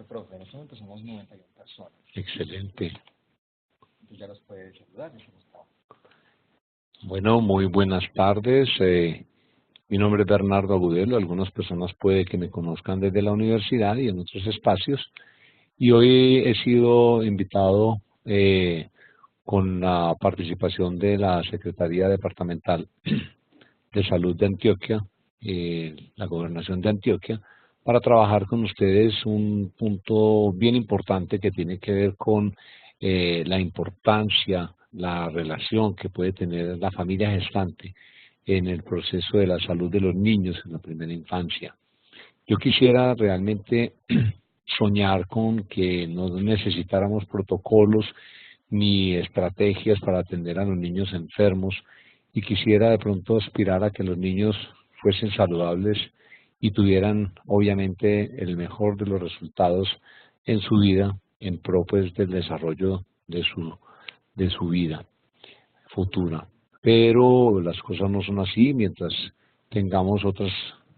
profe. En este momento somos 91 personas. Excelente. Entonces ya los puede saludar. Bueno, muy buenas tardes. Mi nombre es Bernardo Agudelo. Algunas personas puede que me conozcan desde la universidad y en otros espacios. Y hoy he sido invitado con la participación de la Secretaría Departamental de Salud de Antioquia, la Gobernación de Antioquia, para trabajar con ustedes un punto bien importante que tiene que ver con la importancia, la relación que puede tener la familia gestante en el proceso de la salud de los niños en la primera infancia. Yo quisiera realmente soñar con que no necesitáramos protocolos ni estrategias para atender a los niños enfermos, y quisiera de pronto aspirar a que los niños fuesen saludables y tuvieran obviamente el mejor de los resultados en su vida, en pro pues del desarrollo de su vida futura. Pero las cosas no son así. Mientras tengamos otras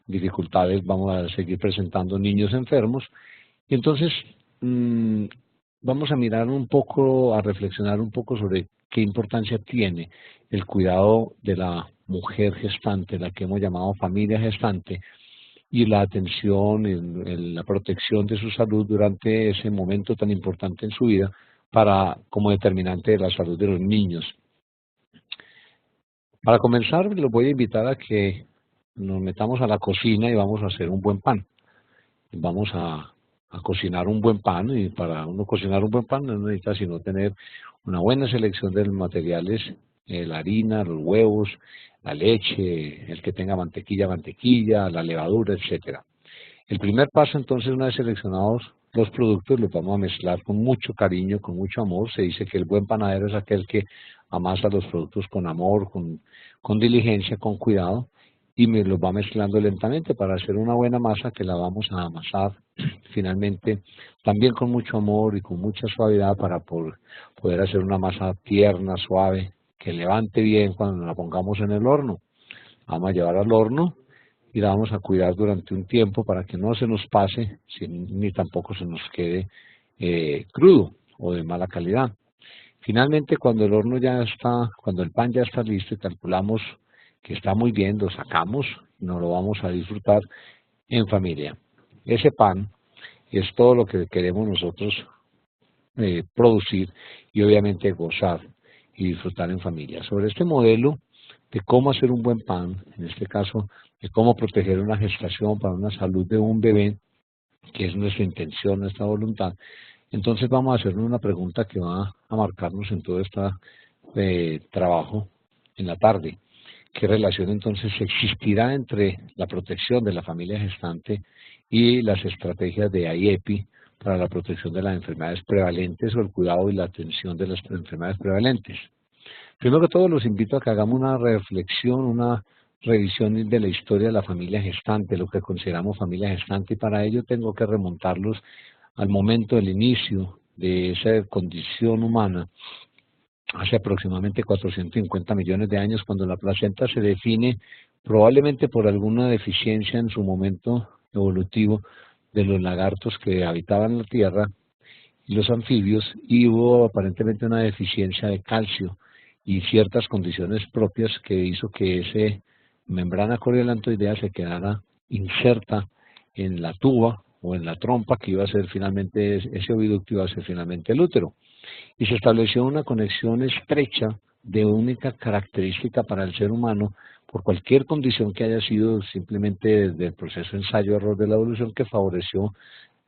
dificultades, vamos a seguir presentando niños enfermos. Y entonces vamos a mirar un poco, a reflexionar un poco sobre qué importancia tiene el cuidado de la mujer gestante, la que hemos llamado familia gestante, y la atención, la protección de su salud durante ese momento tan importante en su vida como determinante de la salud de los niños. Para comenzar, los voy a invitar a que nos metamos a la cocina y vamos a hacer un buen pan. Vamos a cocinar un buen pan, y para uno cocinar un buen pan no necesita sino tener una buena selección de los materiales, la harina, los huevos, la leche, el que tenga mantequilla, la levadura, etcétera. El primer paso, entonces, una vez seleccionados los productos, los vamos a mezclar con mucho cariño, con mucho amor. Se dice que el buen panadero es aquel que amasa los productos con amor, con diligencia, con cuidado, y me los va mezclando lentamente para hacer una buena masa que la vamos a amasar finalmente también con mucho amor y con mucha suavidad para poder hacer una masa tierna, suave, que levante bien cuando la pongamos en el horno. Vamos a llevar al horno y la vamos a cuidar durante un tiempo para que no se nos pase ni tampoco se nos quede crudo o de mala calidad. Finalmente, cuando el pan ya está listo y calculamos que está muy bien, lo sacamos y nos lo vamos a disfrutar en familia. Ese pan es todo lo que queremos nosotros producir y obviamente gozar y disfrutar en familia. Sobre este modelo de cómo hacer un buen pan, en este caso de cómo proteger una gestación para una salud de un bebé, que es nuestra intención, nuestra voluntad, entonces vamos a hacernos una pregunta que va a marcarnos en todo este trabajo en la tarde. ¿Qué relación entonces existirá entre la protección de la familia gestante y las estrategias de IEPI para la protección de las enfermedades prevalentes o el cuidado y la atención de las enfermedades prevalentes? Primero que todo, los invito a que hagamos una reflexión, una revisión de la historia de la familia gestante, lo que consideramos familia gestante, y para ello tengo que remontarlos al momento del inicio de esa condición humana, hace aproximadamente 450 millones de años, cuando la placenta se define probablemente por alguna deficiencia en su momento evolutivo de los lagartos que habitaban la Tierra y los anfibios, y hubo aparentemente una deficiencia de calcio y ciertas condiciones propias que hizo que esa membrana coriolantoidea se quedara inserta en la tuba o en la trompa que iba a ser finalmente, ese oviducto iba a ser finalmente el útero. Y se estableció una conexión estrecha de única característica para el ser humano por cualquier condición que haya sido simplemente desde el proceso ensayo-error de la evolución, que favoreció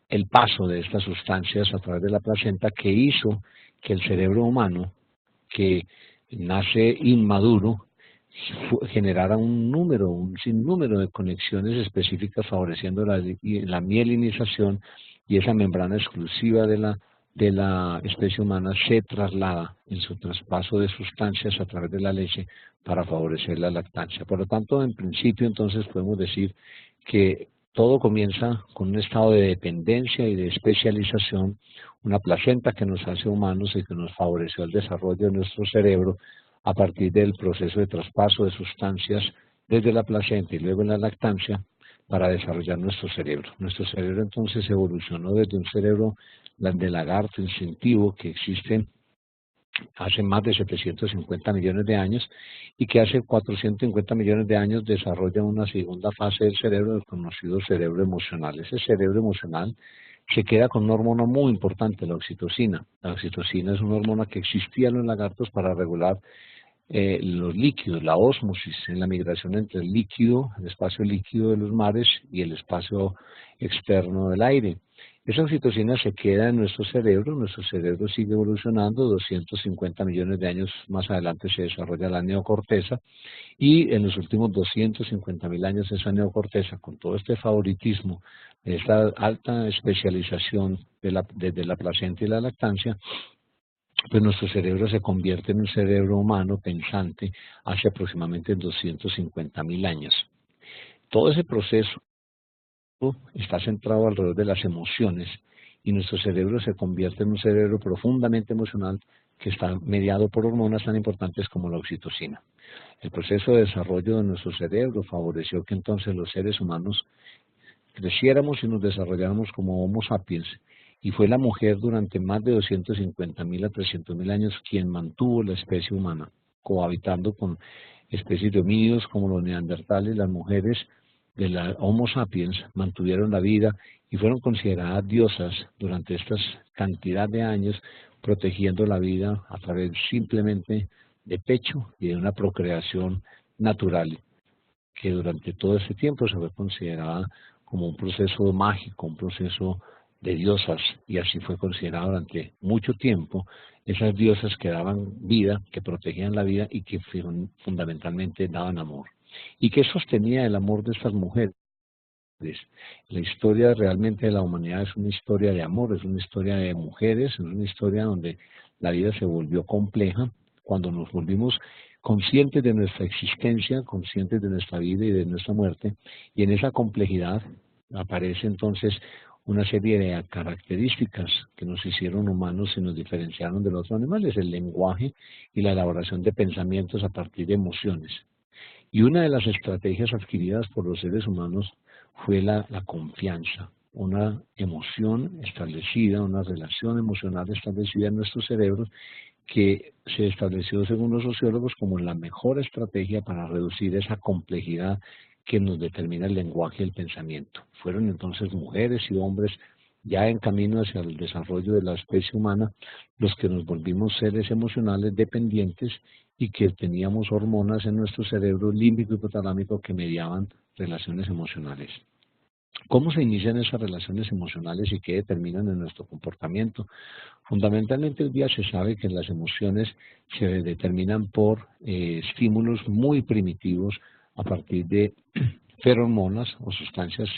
el paso de estas sustancias a través de la placenta, que hizo que el cerebro humano, que nace inmaduro, generara un sinnúmero de conexiones específicas favoreciendo la mielinización, y esa membrana exclusiva de la especie humana se traslada en su traspaso de sustancias a través de la leche para favorecer la lactancia. Por lo tanto, en principio, entonces podemos decir que todo comienza con un estado de dependencia y de especialización, una placenta que nos hace humanos y que nos favoreció el desarrollo de nuestro cerebro a partir del proceso de traspaso de sustancias desde la placenta y luego en la lactancia. para desarrollar nuestro cerebro. Nuestro cerebro entonces evolucionó desde un cerebro de lagarto instintivo que existe hace más de 750 millones de años y que hace 450 millones de años desarrolla una segunda fase del cerebro, el conocido cerebro emocional. Ese cerebro emocional se queda con una hormona muy importante, la oxitocina. La oxitocina es una hormona que existía en los lagartos para regular los líquidos, la ósmosis, en la migración entre el líquido, el espacio líquido de los mares y el espacio externo del aire. Esa oxitocina se queda en nuestro cerebro sigue evolucionando, 250 millones de años más adelante se desarrolla la neocorteza y en los últimos 250.000 años esa neocorteza, con todo este favoritismo, esta alta especialización desde la placenta y la lactancia, pues nuestro cerebro se convierte en un cerebro humano pensante hace aproximadamente 250.000 años. Todo ese proceso está centrado alrededor de las emociones y nuestro cerebro se convierte en un cerebro profundamente emocional que está mediado por hormonas tan importantes como la oxitocina. El proceso de desarrollo de nuestro cerebro favoreció que entonces los seres humanos creciéramos y nos desarrolláramos como Homo sapiens, y fue la mujer durante más de 250.000 a 300.000 años quien mantuvo la especie humana, cohabitando con especies de homínidos como los neandertales. Las mujeres de la Homo sapiens mantuvieron la vida y fueron consideradas diosas durante esta cantidad de años, protegiendo la vida a través simplemente de pecho y de una procreación natural, que durante todo ese tiempo se fue considerada como un proceso mágico, un proceso de diosas, y así fue considerado durante mucho tiempo, esas diosas que daban vida, que protegían la vida y que fundamentalmente daban amor. ¿Y qué sostenía el amor de estas mujeres? La historia realmente de la humanidad es una historia de amor, es una historia de mujeres, es una historia donde la vida se volvió compleja, cuando nos volvimos conscientes de nuestra existencia, conscientes de nuestra vida y de nuestra muerte, y en esa complejidad aparece entonces una serie de características que nos hicieron humanos y nos diferenciaron de los otros animales: el lenguaje y la elaboración de pensamientos a partir de emociones. Y una de las estrategias adquiridas por los seres humanos fue la confianza, una emoción establecida, una relación emocional establecida en nuestros cerebros, que se estableció según los sociólogos como la mejor estrategia para reducir esa complejidad que nos determina el lenguaje y el pensamiento. Fueron entonces mujeres y hombres ya en camino hacia el desarrollo de la especie humana los que nos volvimos seres emocionales dependientes y que teníamos hormonas en nuestro cerebro límbico y hipotalámico que mediaban relaciones emocionales. ¿Cómo se inician esas relaciones emocionales y qué determinan en nuestro comportamiento? Fundamentalmente hoy día se sabe que las emociones se determinan por estímulos muy primitivos a partir de feromonas o sustancias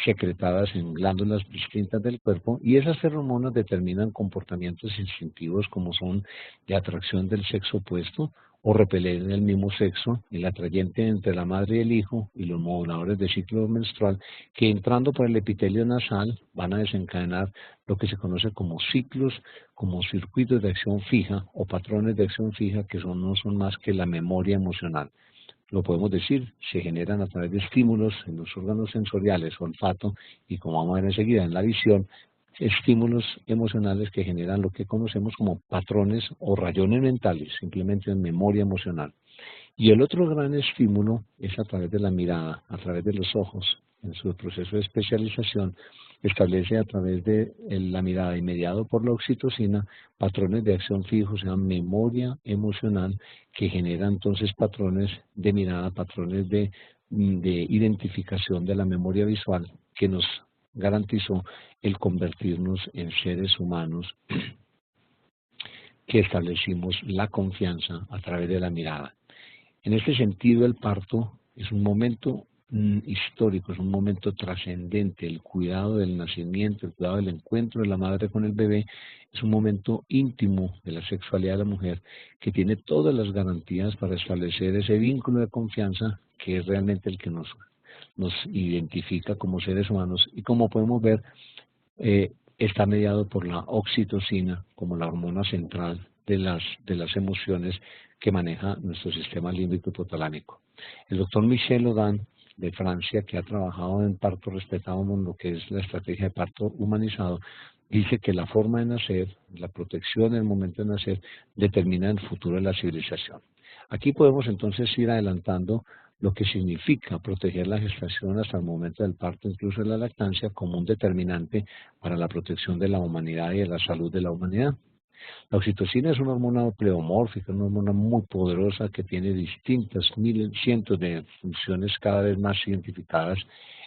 secretadas en glándulas distintas del cuerpo, y esas feromonas determinan comportamientos instintivos como son de atracción del sexo opuesto o repeler el mismo sexo, el atrayente entre la madre y el hijo y los moduladores de ciclo menstrual, que entrando por el epitelio nasal van a desencadenar lo que se conoce como ciclos, como circuitos de acción fija o patrones de acción fija, que no son más que la memoria emocional. Lo podemos decir, se generan a través de estímulos en los órganos sensoriales, olfato y, como vamos a ver enseguida, en la visión, estímulos emocionales que generan lo que conocemos como patrones o rayones mentales, simplemente en memoria emocional. Y el otro gran estímulo es a través de la mirada, a través de los ojos. En su proceso de especialización establece a través de la mirada y mediado por la oxitocina patrones de acción fijos, o sea, memoria emocional, que genera entonces patrones de mirada, patrones de identificación de la memoria visual, que nos garantizó el convertirnos en seres humanos que establecimos la confianza a través de la mirada. En este sentido, el parto es un momento histórico, es un momento trascendente. El cuidado del nacimiento, el cuidado del encuentro de la madre con el bebé es un momento íntimo de la sexualidad de la mujer, que tiene todas las garantías para establecer ese vínculo de confianza que es realmente el que nos identifica como seres humanos, y como podemos ver está mediado por la oxitocina como la hormona central de las emociones que maneja nuestro sistema límbico hipotalámico. El doctor Michel Odan de Francia, que ha trabajado en parto respetado en lo que es la estrategia de parto humanizado, dice que la forma de nacer, la protección en el momento de nacer, determina el futuro de la civilización. Aquí podemos entonces ir adelantando lo que significa proteger la gestación hasta el momento del parto, incluso de la lactancia, como un determinante para la protección de la humanidad y de la salud de la humanidad. La oxitocina es una hormona pleomórfica, una hormona muy poderosa que tiene distintas cientos de funciones cada vez más identificadas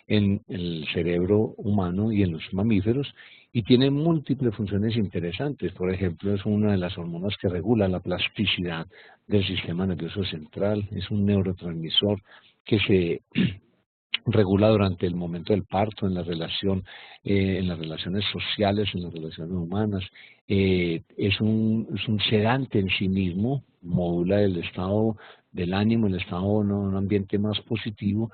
en el cerebro humano y en los mamíferos, y tiene múltiples funciones interesantes. Por ejemplo, es una de las hormonas que regula la plasticidad del sistema nervioso central, es un neurotransmisor que se regula durante el momento del parto, en la relación, en las relaciones sociales, en las relaciones humanas. Es un sedante en sí mismo, modula el estado del ánimo, el estado, ¿no?, un ambiente más positivo.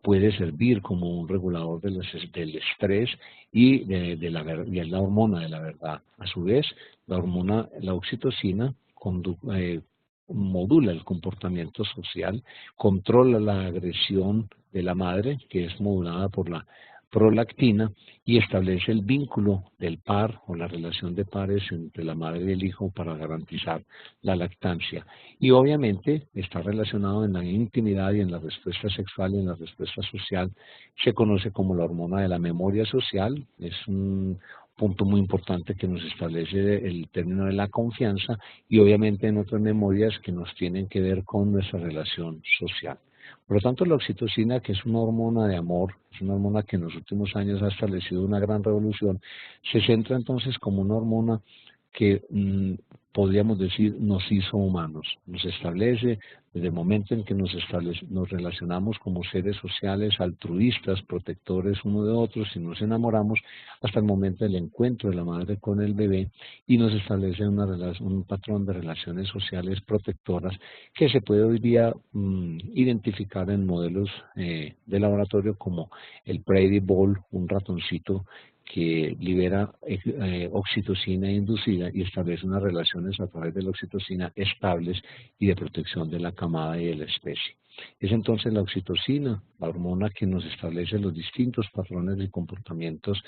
Puede servir como un regulador del estrés y y es la hormona de la verdad. A su vez, la oxitocina modula el comportamiento social, controla la agresión de la madre, que es modulada por la prolactina, y establece el vínculo del par o la relación de pares entre la madre y el hijo para garantizar la lactancia. Y obviamente está relacionado en la intimidad y en la respuesta sexual y en la respuesta social. Se conoce como la hormona de la memoria social, es un punto muy importante que nos establece el término de la confianza, y obviamente en otras memorias que nos tienen que ver con nuestra relación social. Por lo tanto, la oxitocina, que es una hormona de amor, es una hormona que en los últimos años ha establecido una gran revolución, se centra entonces como una hormona que podríamos decir nos hizo humanos, nos establece desde el momento en que nos relacionamos como seres sociales, altruistas, protectores uno de otros, y nos enamoramos, hasta el momento del encuentro de la madre con el bebé, y nos establece un patrón de relaciones sociales protectoras que se puede hoy día identificar en modelos de laboratorio como el Brady Ball, un ratoncito que libera oxitocina inducida y establece unas relaciones a través de la oxitocina estables y de protección de la camada y de la especie. Es entonces la oxitocina, la hormona que nos establece los distintos patrones y comportamientos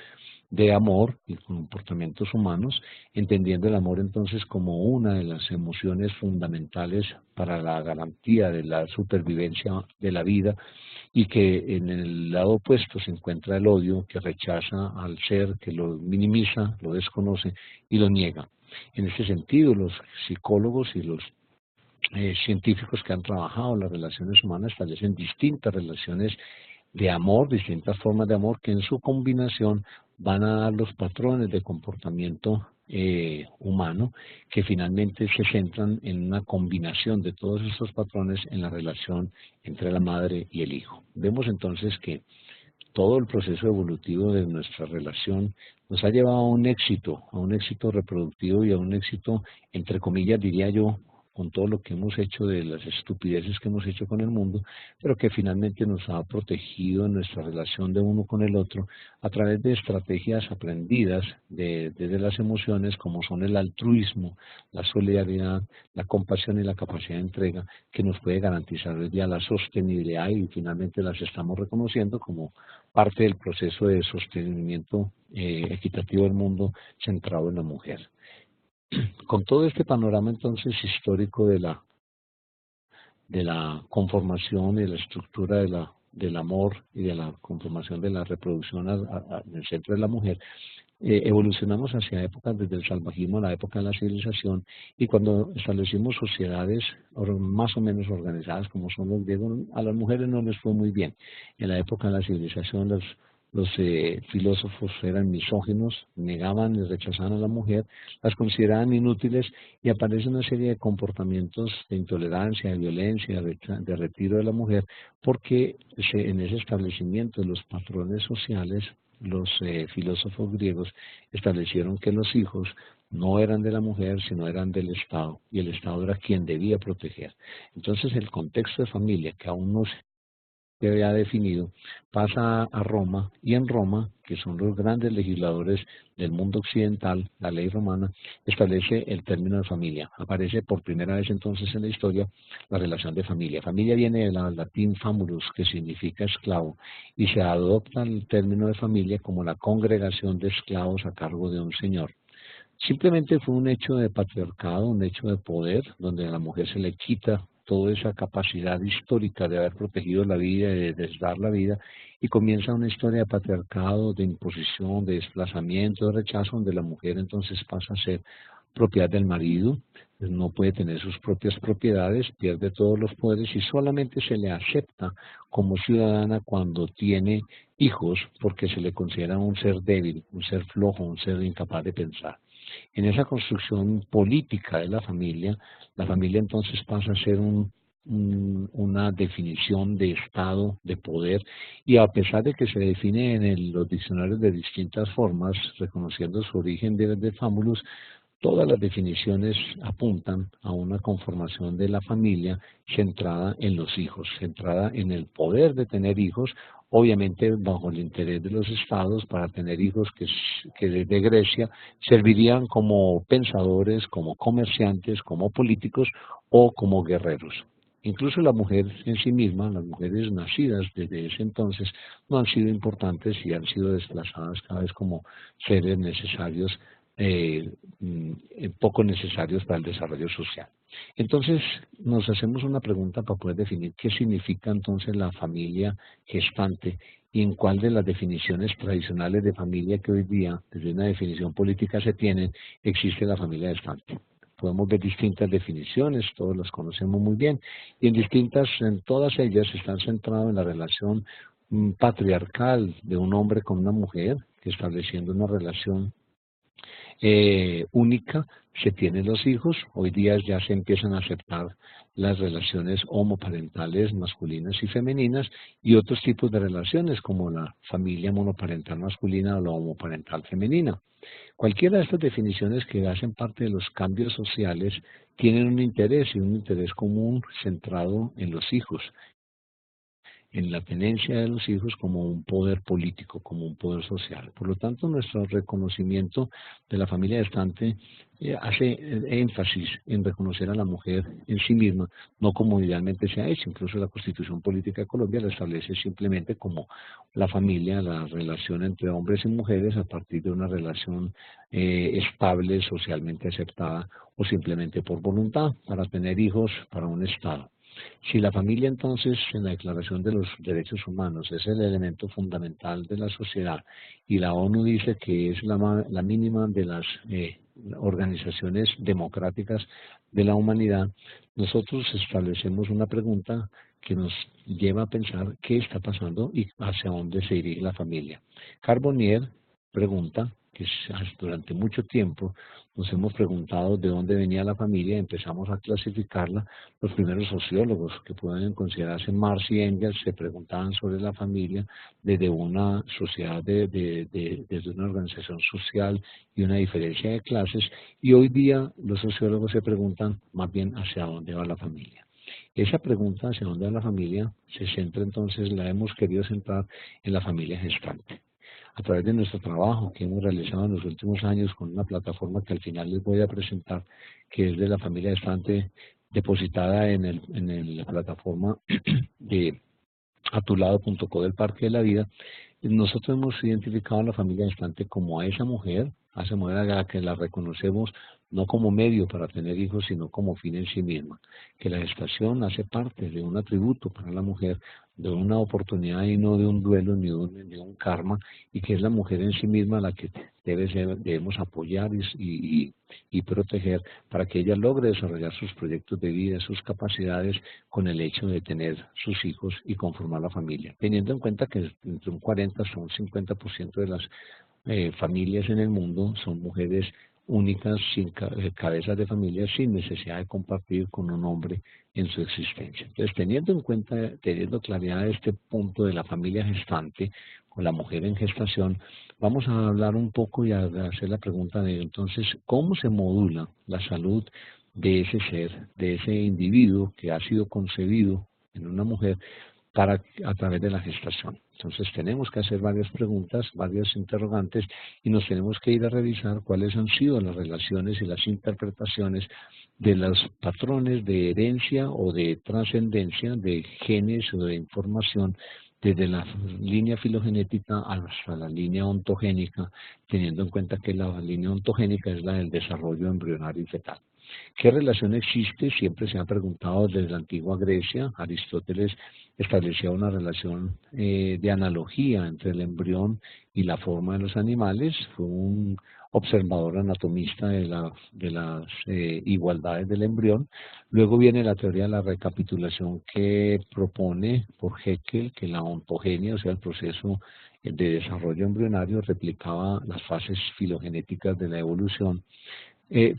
de amor y comportamientos humanos, entendiendo el amor entonces como una de las emociones fundamentales para la garantía de la supervivencia de la vida, y que en el lado opuesto se encuentra el odio, que rechaza al ser, que lo minimiza, lo desconoce y lo niega. En este sentido, los psicólogos y los científicos que han trabajado las relaciones humanas establecen distintas relaciones de amor, distintas formas de amor, que en su combinación van a dar los patrones de comportamiento humano, que finalmente se centran en una combinación de todos estos patrones en la relación entre la madre y el hijo. Vemos entonces que todo el proceso evolutivo de nuestra relación nos ha llevado a un éxito reproductivo y a un éxito, entre comillas, diría yo, con todo lo que hemos hecho, de las estupideces que hemos hecho con el mundo, pero que finalmente nos ha protegido en nuestra relación de uno con el otro a través de estrategias aprendidas desde las emociones, como son el altruismo, la solidaridad, la compasión y la capacidad de entrega, que nos puede garantizar hoy día la sostenibilidad, y finalmente las estamos reconociendo como parte del proceso de sostenimiento equitativo del mundo centrado en la mujer. Con todo este panorama entonces histórico de la conformación y la estructura del amor y de la conformación de la reproducción en el centro de la mujer, evolucionamos hacia épocas desde el salvajismo a la época de la civilización, y cuando establecimos sociedades más o menos organizadas como son los griegos, a las mujeres no les fue muy bien. En la época de la civilización los filósofos eran misóginos, negaban y rechazaban a la mujer, las consideraban inútiles, y aparece una serie de comportamientos de intolerancia, de violencia, de retiro de la mujer, porque en ese establecimiento de los patrones sociales, los filósofos griegos establecieron que los hijos no eran de la mujer, sino eran del Estado, y el Estado era quien debía proteger. Entonces el contexto de familia, que aún no se que había definido, pasa a Roma, y en Roma, que son los grandes legisladores del mundo occidental, la ley romana, establece el término de familia. Aparece por primera vez entonces en la historia la relación de familia. Familia viene del latín famulus, que significa esclavo, y se adopta el término de familia como la congregación de esclavos a cargo de un señor. Simplemente fue un hecho de patriarcado, un hecho de poder, donde a la mujer se le quita toda esa capacidad histórica de haber protegido la vida y de dar la vida, y comienza una historia de patriarcado, de imposición, de desplazamiento, de rechazo, donde la mujer entonces pasa a ser propiedad del marido, no puede tener sus propias propiedades, pierde todos los poderes y solamente se le acepta como ciudadana cuando tiene hijos, porque se le considera un ser débil, un ser flojo, un ser incapaz de pensar. En esa construcción política de la familia entonces pasa a ser una definición de Estado, de poder, y a pesar de que se define en los diccionarios de distintas formas, reconociendo su origen de Famulus, todas las definiciones apuntan a una conformación de la familia centrada en los hijos, centrada en el poder de tener hijos, obviamente bajo el interés de los estados para tener hijos que desde Grecia servirían como pensadores, como comerciantes, como políticos o como guerreros. Incluso la mujer en sí misma, las mujeres nacidas desde ese entonces, no han sido importantes y han sido desplazadas cada vez como seres necesarios, poco necesarios para el desarrollo social. Entonces nos hacemos una pregunta para poder definir qué significa entonces la familia gestante y en cuál de las definiciones tradicionales de familia que hoy día, desde una definición política se tienen, existe la familia gestante. Podemos ver distintas definiciones, todos las conocemos muy bien, y en todas ellas están centradas en la relación patriarcal de un hombre con una mujer, que estableciendo una relación única, se tienen los hijos. Hoy día ya se empiezan a aceptar las relaciones homoparentales masculinas y femeninas y otros tipos de relaciones como la familia monoparental masculina o la homoparental femenina. Cualquiera de estas definiciones que hacen parte de los cambios sociales tienen un interés y un interés común centrado en los hijos, en la tenencia de los hijos como un poder político, como un poder social. Por lo tanto, nuestro reconocimiento de la familia gestante hace énfasis en reconocer a la mujer en sí misma, no como idealmente se ha hecho. Incluso la Constitución Política de Colombia la establece simplemente como la familia, la relación entre hombres y mujeres a partir de una relación estable, socialmente aceptada o simplemente por voluntad, para tener hijos para un Estado. Si la familia entonces en la Declaración de los Derechos Humanos es el elemento fundamental de la sociedad y la ONU dice que es la mínima de las organizaciones democráticas de la humanidad, nosotros establecemos una pregunta que nos lleva a pensar qué está pasando y hacia dónde se dirige la familia. Carbonnier pregunta, que durante mucho tiempo nos hemos preguntado de dónde venía la familia y empezamos a clasificarla. Los primeros sociólogos que pueden considerarse Marx y Engels se preguntaban sobre la familia desde una sociedad, desde una organización social y una diferencia de clases, y hoy día los sociólogos se preguntan más bien hacia dónde va la familia. Esa pregunta hacia dónde va la familia se centra entonces, la hemos querido centrar en la familia gestante. A través de nuestro trabajo que hemos realizado en los últimos años con una plataforma que al final les voy a presentar, que es de la familia gestante, depositada en la plataforma de atulado.co del Parque de la Vida, nosotros hemos identificado a la familia gestante como a esa mujer a la que la reconocemos no como medio para tener hijos, sino como fin en sí misma, que la gestación hace parte de un atributo para la mujer, de una oportunidad y no de un duelo ni de un karma, y que es la mujer en sí misma la que debemos apoyar y proteger para que ella logre desarrollar sus proyectos de vida, sus capacidades, con el hecho de tener sus hijos y conformar la familia, teniendo en cuenta que entre un 40 hasta un 50% de las familias en el mundo son mujeres únicas, sin cabezas de familia, sin necesidad de compartir con un hombre en su existencia. Entonces, teniendo en cuenta, teniendo claridad de este punto de la familia gestante, con la mujer en gestación, vamos a hablar un poco y a hacer la pregunta de entonces, ¿cómo se modula la salud de ese ser, de ese individuo que ha sido concebido en una mujer, a través de la gestación. Entonces tenemos que hacer varias preguntas, varios interrogantes y nos tenemos que ir a revisar cuáles han sido las relaciones y las interpretaciones de los patrones de herencia o de trascendencia de genes o de información desde la línea filogenética hasta la línea ontogénica, teniendo en cuenta que la línea ontogénica es la del desarrollo embrionario y fetal. ¿Qué relación existe? Siempre se ha preguntado desde la antigua Grecia. Aristóteles establecía una relación de analogía entre el embrión y la forma de los animales. Fue un observador anatomista de las igualdades del embrión. Luego viene la teoría de la recapitulación que propone por Haeckel que la ontogenia, o sea, el proceso de desarrollo embrionario, replicaba las fases filogenéticas de la evolución.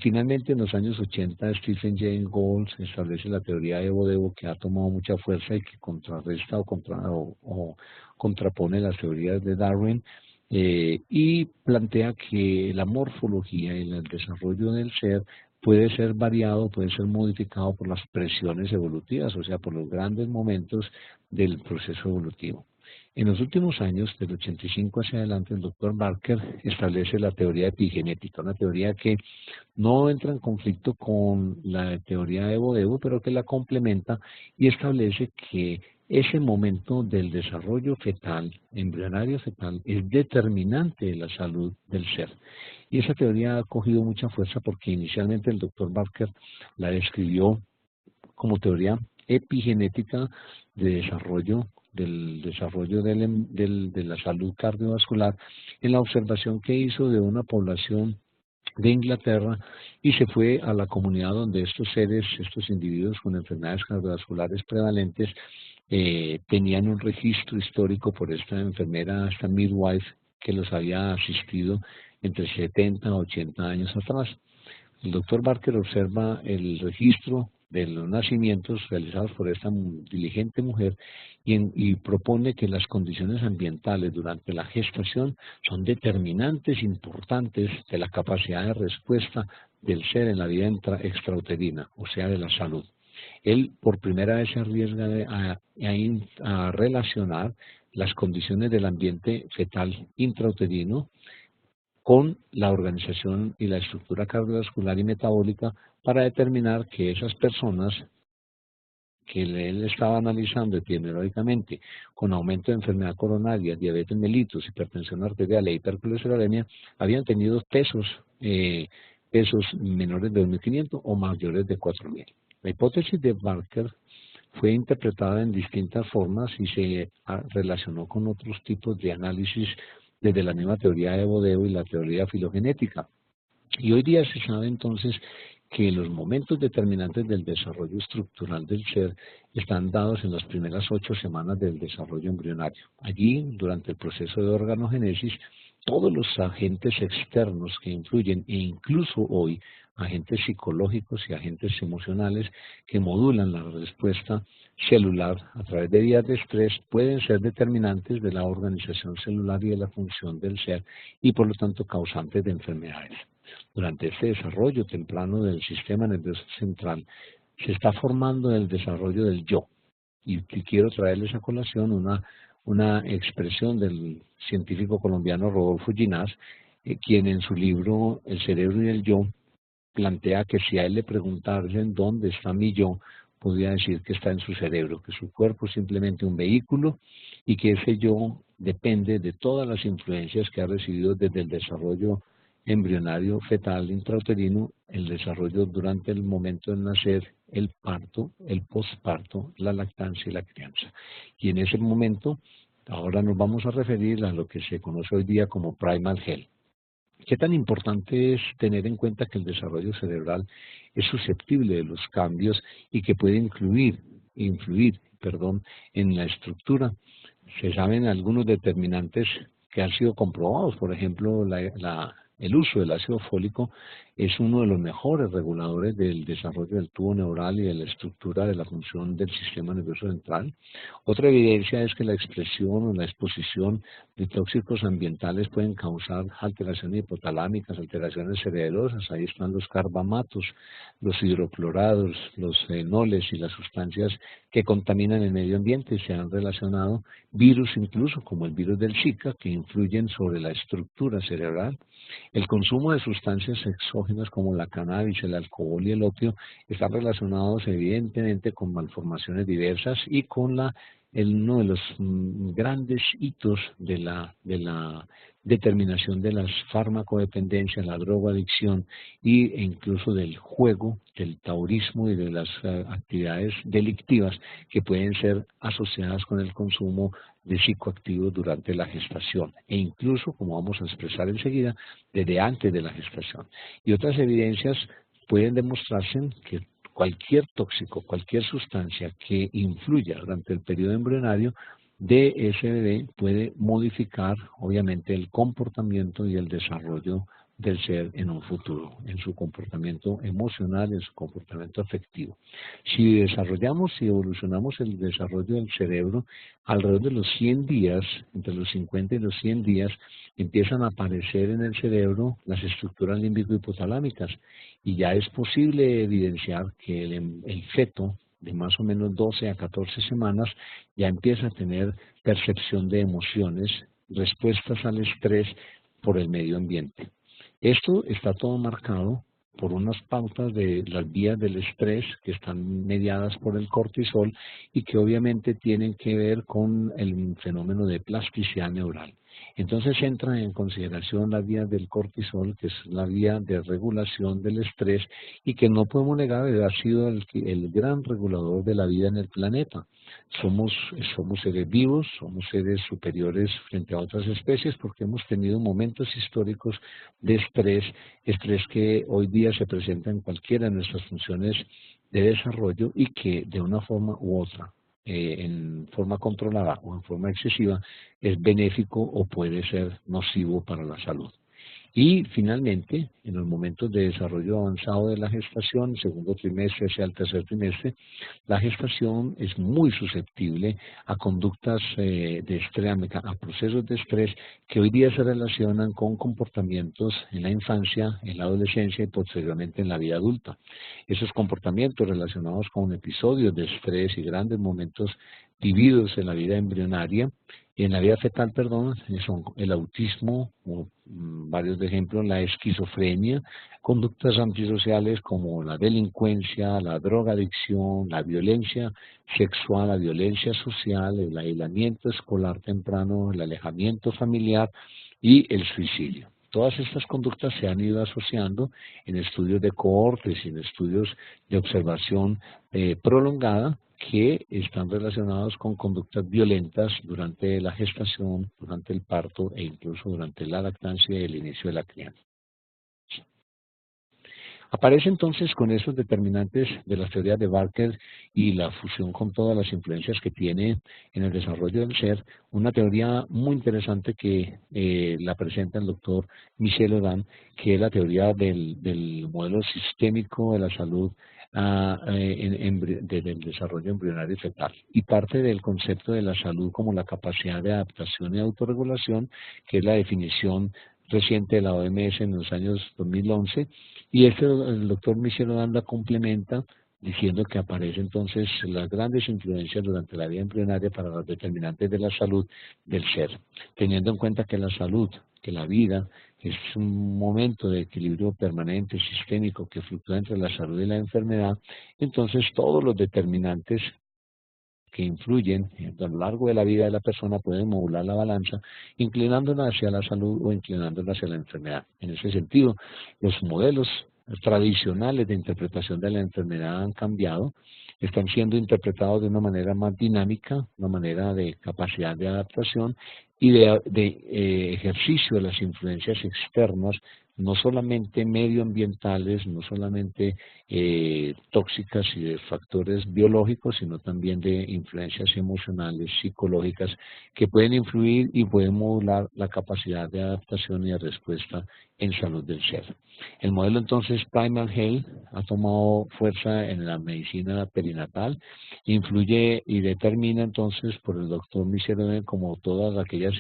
Finalmente, en los años 80, Stephen Jay Gould establece la teoría Evo-Devo, que ha tomado mucha fuerza y que contrarresta o contrapone las teorías de Darwin, y plantea que la morfología y el desarrollo del ser puede ser variado, puede ser modificado por las presiones evolutivas, o sea, por los grandes momentos del proceso evolutivo. En los últimos años, del 85 hacia adelante, el doctor Barker establece la teoría epigenética, una teoría que no entra en conflicto con la teoría de Evo-Devo, pero que la complementa y establece que ese momento del desarrollo fetal, embrionario fetal, es determinante de la salud del ser. Y esa teoría ha cogido mucha fuerza porque inicialmente el doctor Barker la describió como teoría epigenética de desarrollo de la salud cardiovascular, en la observación que hizo de una población de Inglaterra, y se fue a la comunidad donde estos individuos con enfermedades cardiovasculares prevalentes tenían un registro histórico por esta enfermera, esta midwife, que los había asistido entre 70 a 80 años atrás. El doctor Barker observa el registro de los nacimientos realizados por esta diligente mujer y propone que las condiciones ambientales durante la gestación son determinantes importantes de la capacidad de respuesta del ser en la vida extrauterina, o sea, de la salud. Él por primera vez se arriesga a relacionar las condiciones del ambiente fetal intrauterino con la organización y la estructura cardiovascular y metabólica para determinar que esas personas que él estaba analizando epidemiológicamente con aumento de enfermedad coronaria, diabetes mellitus, hipertensión arterial e hipercolesterolemia, habían tenido pesos menores de 2.500 o mayores de 4.000. La hipótesis de Barker fue interpretada en distintas formas y se relacionó con otros tipos de análisis desde la misma teoría de Evo-Devo y la teoría filogenética. Y hoy día se sabe entonces que los momentos determinantes del desarrollo estructural del ser están dados en las primeras 8 semanas del desarrollo embrionario. Allí, durante el proceso de organogénesis, todos los agentes externos que influyen, e incluso hoy agentes psicológicos y agentes emocionales que modulan la respuesta celular a través de vías de estrés, pueden ser determinantes de la organización celular y de la función del ser, y por lo tanto causantes de enfermedades. Durante este desarrollo temprano del sistema nervioso central se está formando el desarrollo del yo, y quiero traerles a colación una expresión del científico colombiano Rodolfo Ginás, quien en su libro El cerebro y el yo plantea que si a él le preguntasen dónde está mi yo, podría decir que está en su cerebro, que su cuerpo es simplemente un vehículo y que ese yo depende de todas las influencias que ha recibido desde el desarrollo embrionario fetal intrauterino, el desarrollo durante el momento del nacer, el parto, el posparto, la lactancia y la crianza. Y en ese momento, ahora nos vamos a referir a lo que se conoce hoy día como primal health. ¿Qué tan importante es tener en cuenta que el desarrollo cerebral es susceptible de los cambios y que puede influir en la estructura? Se saben algunos determinantes que han sido comprobados, por ejemplo, el uso del ácido fólico es uno de los mejores reguladores del desarrollo del tubo neural y de la estructura de la función del sistema nervioso central. Otra evidencia es que la expresión o la exposición de tóxicos ambientales pueden causar alteraciones hipotalámicas, alteraciones cerebrosas. Ahí están los carbamatos, los hidroclorados, los fenoles y las sustancias que contaminan el medio ambiente. Se han relacionado virus incluso como el virus del Zika que influyen sobre la estructura cerebral. El consumo de sustancias exógenas como la cannabis, el alcohol y el opio están relacionados evidentemente con malformaciones diversas y con uno de los grandes hitos de la determinación de las farmacodependencias, la drogadicción e incluso del juego, del taurismo y de las actividades delictivas que pueden ser asociadas con el consumo de psicoactivos durante la gestación e incluso, como vamos a expresar enseguida, desde antes de la gestación. Y otras evidencias pueden demostrarse que cualquier tóxico, cualquier sustancia que influya durante el periodo embrionario de ese bebé puede modificar, obviamente, el comportamiento y el desarrollo del ser en un futuro, en su comportamiento emocional, en su comportamiento afectivo. Si desarrollamos y evolucionamos el desarrollo del cerebro, alrededor de los 100 días, entre los 50 y los 100 días, empiezan a aparecer en el cerebro las estructuras límbico-hipotalámicas y ya es posible evidenciar que el feto de más o menos 12 a 14 semanas ya empieza a tener percepción de emociones, respuestas al estrés por el medio ambiente. Esto está todo marcado por unas pautas de las vías del estrés que están mediadas por el cortisol y que obviamente tienen que ver con el fenómeno de plasticidad neural. Entonces entra en consideración la vía del cortisol, que es la vía de regulación del estrés y que no podemos negar ha sido el gran regulador de la vida en el planeta. Somos seres vivos, somos seres superiores frente a otras especies porque hemos tenido momentos históricos de estrés que hoy día se presenta en cualquiera de nuestras funciones de desarrollo y que de una forma u otra, en forma controlada o en forma excesiva, es benéfico o puede ser nocivo para la salud. Y finalmente, en los momentos de desarrollo avanzado de la gestación, segundo trimestre hacia el tercer trimestre, la gestación es muy susceptible a conductas de estrés, a procesos de estrés que hoy día se relacionan con comportamientos en la infancia, en la adolescencia y posteriormente en la vida adulta. Esos comportamientos relacionados con episodios de estrés y grandes momentos vividos en la vida embrionaria, en la vida fetal, perdón, son el autismo, o varios de ejemplos, la esquizofrenia, conductas antisociales como la delincuencia, la drogadicción, la violencia sexual, la violencia social, el aislamiento escolar temprano, el alejamiento familiar y el suicidio. Todas estas conductas se han ido asociando en estudios de cohortes y en estudios de observación prolongada que están relacionados con conductas violentas durante la gestación, durante el parto e incluso durante la lactancia y el inicio de la crianza. Aparece entonces con esos determinantes de las teorías de Barker y la fusión con todas las influencias que tiene en el desarrollo del ser, una teoría muy interesante que la presenta el doctor Michel Odan, que es la teoría del modelo sistémico de la salud del desarrollo embrionario y fetal. Y parte del concepto de la salud como la capacidad de adaptación y autorregulación, que es la definición reciente de la OMS en los años 2011, y el doctor Michel Odan la complementa diciendo que aparecen entonces las grandes influencias durante la vida embrionaria para los determinantes de la salud del ser, teniendo en cuenta que la salud, que la vida es un momento de equilibrio permanente, sistémico, que fluctúa entre la salud y la enfermedad. Entonces todos los determinantes que influyen a lo largo de la vida de la persona pueden modular la balanza, inclinándola hacia la salud o inclinándola hacia la enfermedad. En ese sentido, los modelos tradicionales de interpretación de la enfermedad han cambiado, están siendo interpretados de una manera más dinámica, una manera de capacidad de adaptación, y de ejercicio de las influencias externas, no solamente medioambientales, no solamente tóxicas y de factores biológicos, sino también de influencias emocionales, psicológicas, que pueden influir y pueden modular la capacidad de adaptación y de respuesta en salud del ser. El modelo entonces Primal Health ha tomado fuerza en la medicina perinatal, influye y determina entonces por el doctor Miserven como todas aquellas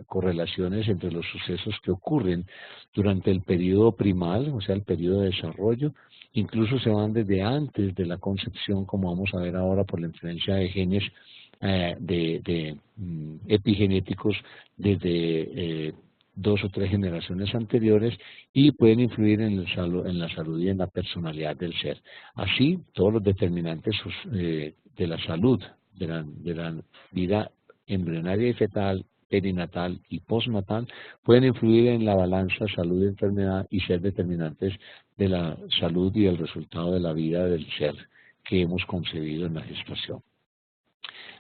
correlaciones entre los sucesos que ocurren durante el periodo primal, o sea, el periodo de desarrollo. Incluso se van desde antes de la concepción, como vamos a ver ahora, por la influencia de genes epigenéticos desde 2 o 3 generaciones anteriores, y pueden influir en la salud y en la personalidad del ser. Así, todos los determinantes de la salud, de la vida embrionaria y fetal, perinatal y postnatal, pueden influir en la balanza salud y enfermedad y ser determinantes de la salud y el resultado de la vida del ser que hemos concebido en la gestación.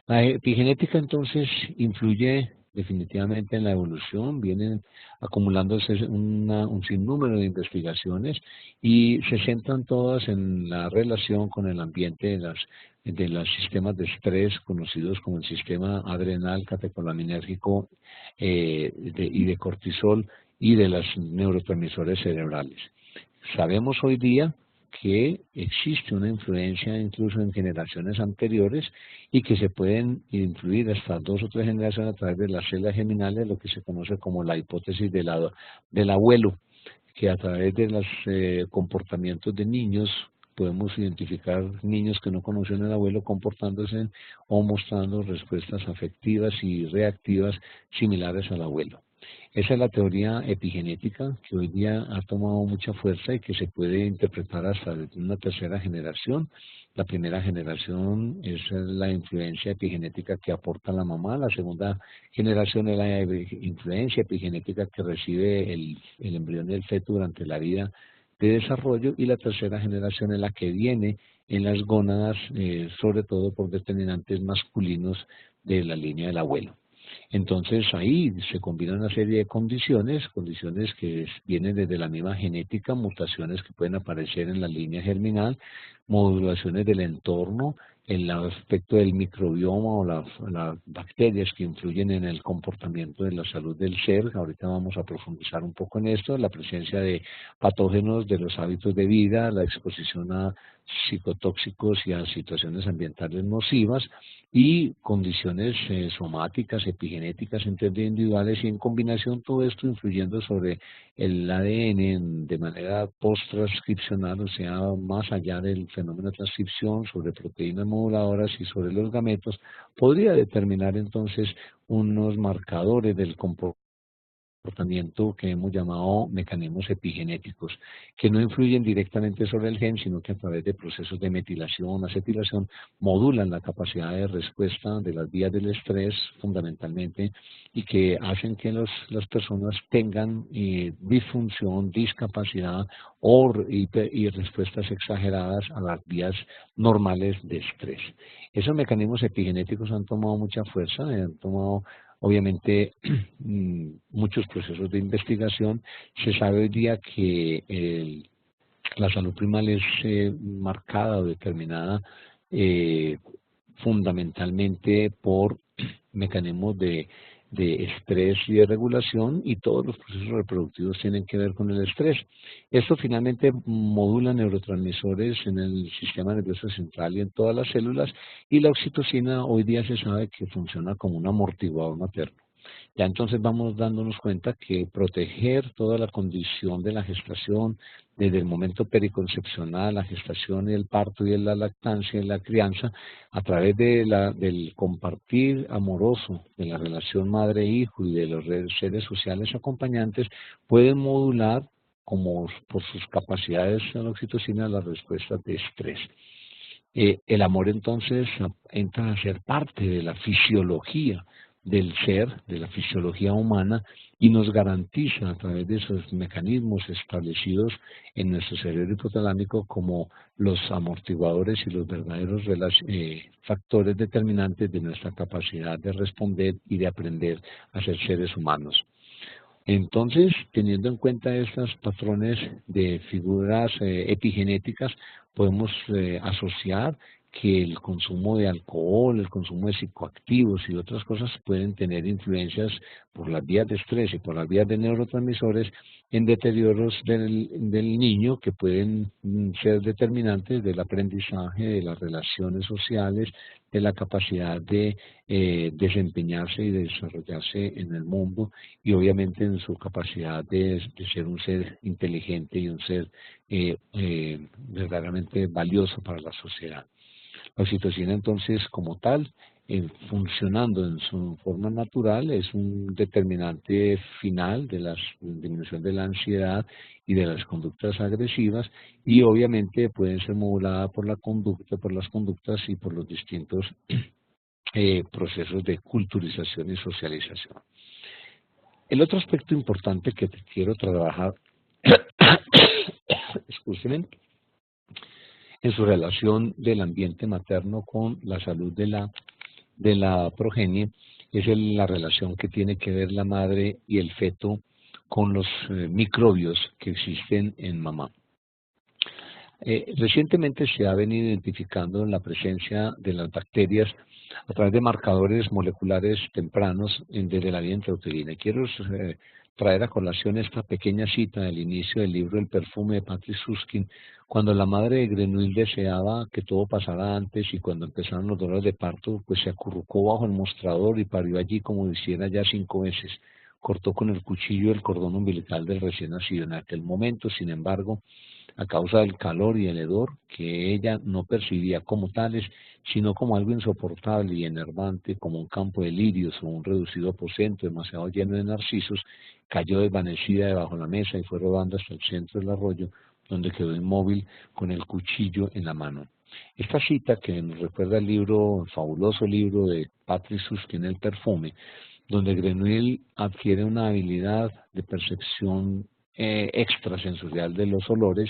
La epigenética entonces influye definitivamente en la evolución, vienen acumulándose un sinnúmero de investigaciones y se centran todas en la relación con el ambiente de los sistemas de estrés conocidos como el sistema adrenal, catecolinérgico y de cortisol y de los neurotransmisores cerebrales. Sabemos hoy día que existe una influencia incluso en generaciones anteriores y que se pueden influir hasta 2 o 3 generaciones a través de las células geminales, lo que se conoce como la hipótesis del abuelo, que a través de los comportamientos de niños podemos identificar niños que no conocen al abuelo comportándose o mostrando respuestas afectivas y reactivas similares al abuelo. Esa es la teoría epigenética que hoy día ha tomado mucha fuerza y que se puede interpretar hasta desde una tercera generación. La primera generación es la influencia epigenética que aporta la mamá, la segunda generación es la influencia epigenética que recibe el embrión y el feto durante la vida de desarrollo, y la tercera generación es la que viene en las gónadas, sobre todo por determinantes masculinos de la línea del abuelo. Entonces ahí se combinan una serie de condiciones que vienen desde la misma genética, mutaciones que pueden aparecer en la línea germinal, modulaciones del entorno, el aspecto del microbioma o las bacterias que influyen en el comportamiento de la salud del ser. Ahorita vamos a profundizar un poco en esto, la presencia de patógenos de los hábitos de vida, la exposición a psicotóxicos y a situaciones ambientales nocivas, y condiciones somáticas, epigenéticas entre individuales, y en combinación todo esto influyendo sobre el ADN de manera post-transcripcional, o sea, más allá del fenómeno de transcripción, sobre proteínas moduladoras y sobre los gametos, podría determinar entonces unos marcadores del comportamiento que hemos llamado mecanismos epigenéticos, que no influyen directamente sobre el gen, sino que a través de procesos de metilación, acetilación, modulan la capacidad de respuesta de las vías del estrés fundamentalmente, y que hacen que las personas tengan disfunción, discapacidad y respuestas exageradas a las vías normales de estrés. Esos mecanismos epigenéticos han tomado mucha fuerza, han tomado obviamente muchos procesos de investigación. Se sabe hoy día que la salud primal es marcada o determinada fundamentalmente por mecanismos de estrés y de regulación, y todos los procesos reproductivos tienen que ver con el estrés. Esto finalmente modula neurotransmisores en el sistema nervioso central y en todas las células, y la oxitocina hoy día se sabe que funciona como un amortiguador materno. Ya entonces vamos dándonos cuenta que proteger toda la condición de la gestación, desde el momento periconcepcional, la gestación y el parto y la lactancia y la crianza, a través del compartir amoroso de la relación madre-hijo y de los seres sociales acompañantes, pueden modular, como por sus capacidades de la oxitocina, las respuestas de estrés. El amor entonces entra a ser parte de la fisiología del ser, de la fisiología humana, y nos garantiza a través de esos mecanismos establecidos en nuestro cerebro hipotalámico como los amortiguadores y los verdaderos factores determinantes de nuestra capacidad de responder y de aprender a ser seres humanos. Entonces, teniendo en cuenta estos patrones de figuras epigenéticas, podemos asociar que el consumo de alcohol, el consumo de psicoactivos y otras cosas pueden tener influencias por las vías de estrés y por las vías de neurotransmisores en deterioros del niño que pueden ser determinantes del aprendizaje, de las relaciones sociales, de la capacidad de desempeñarse y de desarrollarse en el mundo y obviamente en su capacidad de ser un ser inteligente y un ser verdaderamente valioso para la sociedad. La oxitocina entonces como tal, funcionando en su forma natural, es un determinante final de la disminución de la ansiedad y de las conductas agresivas y obviamente puede ser modulada por la conducta, por las conductas y por los distintos procesos de culturización y socialización. El otro aspecto importante que quiero trabajar, escúcheme, en su relación del ambiente materno con la salud de la progenie, es la relación que tiene que ver la madre y el feto con los microbios que existen en mamá. Recientemente se ha venido identificando la presencia de las bacterias a través de marcadores moleculares tempranos desde la vida intrauterina. Quiero traer a colación esta pequeña cita del inicio del libro El perfume de Patrick Süskind, cuando la madre de Grenouille deseaba que todo pasara antes y cuando empezaron los dolores de parto, pues se acurrucó bajo el mostrador y parió allí como hiciera ya 5 veces. Cortó con el cuchillo el cordón umbilical del recién nacido. En aquel momento, sin embargo, a causa del calor y el hedor que ella no percibía como tales, sino como algo insoportable y enervante, como un campo de lirios o un reducido aposento demasiado lleno de narcisos, cayó desvanecida debajo de la mesa y fue rodando hasta el centro del arroyo, donde quedó inmóvil con el cuchillo en la mano. Esta cita que nos recuerda el fabuloso libro de Patrick Süskind, El perfume, donde Grenouille adquiere una habilidad de percepción extrasensorial de los olores,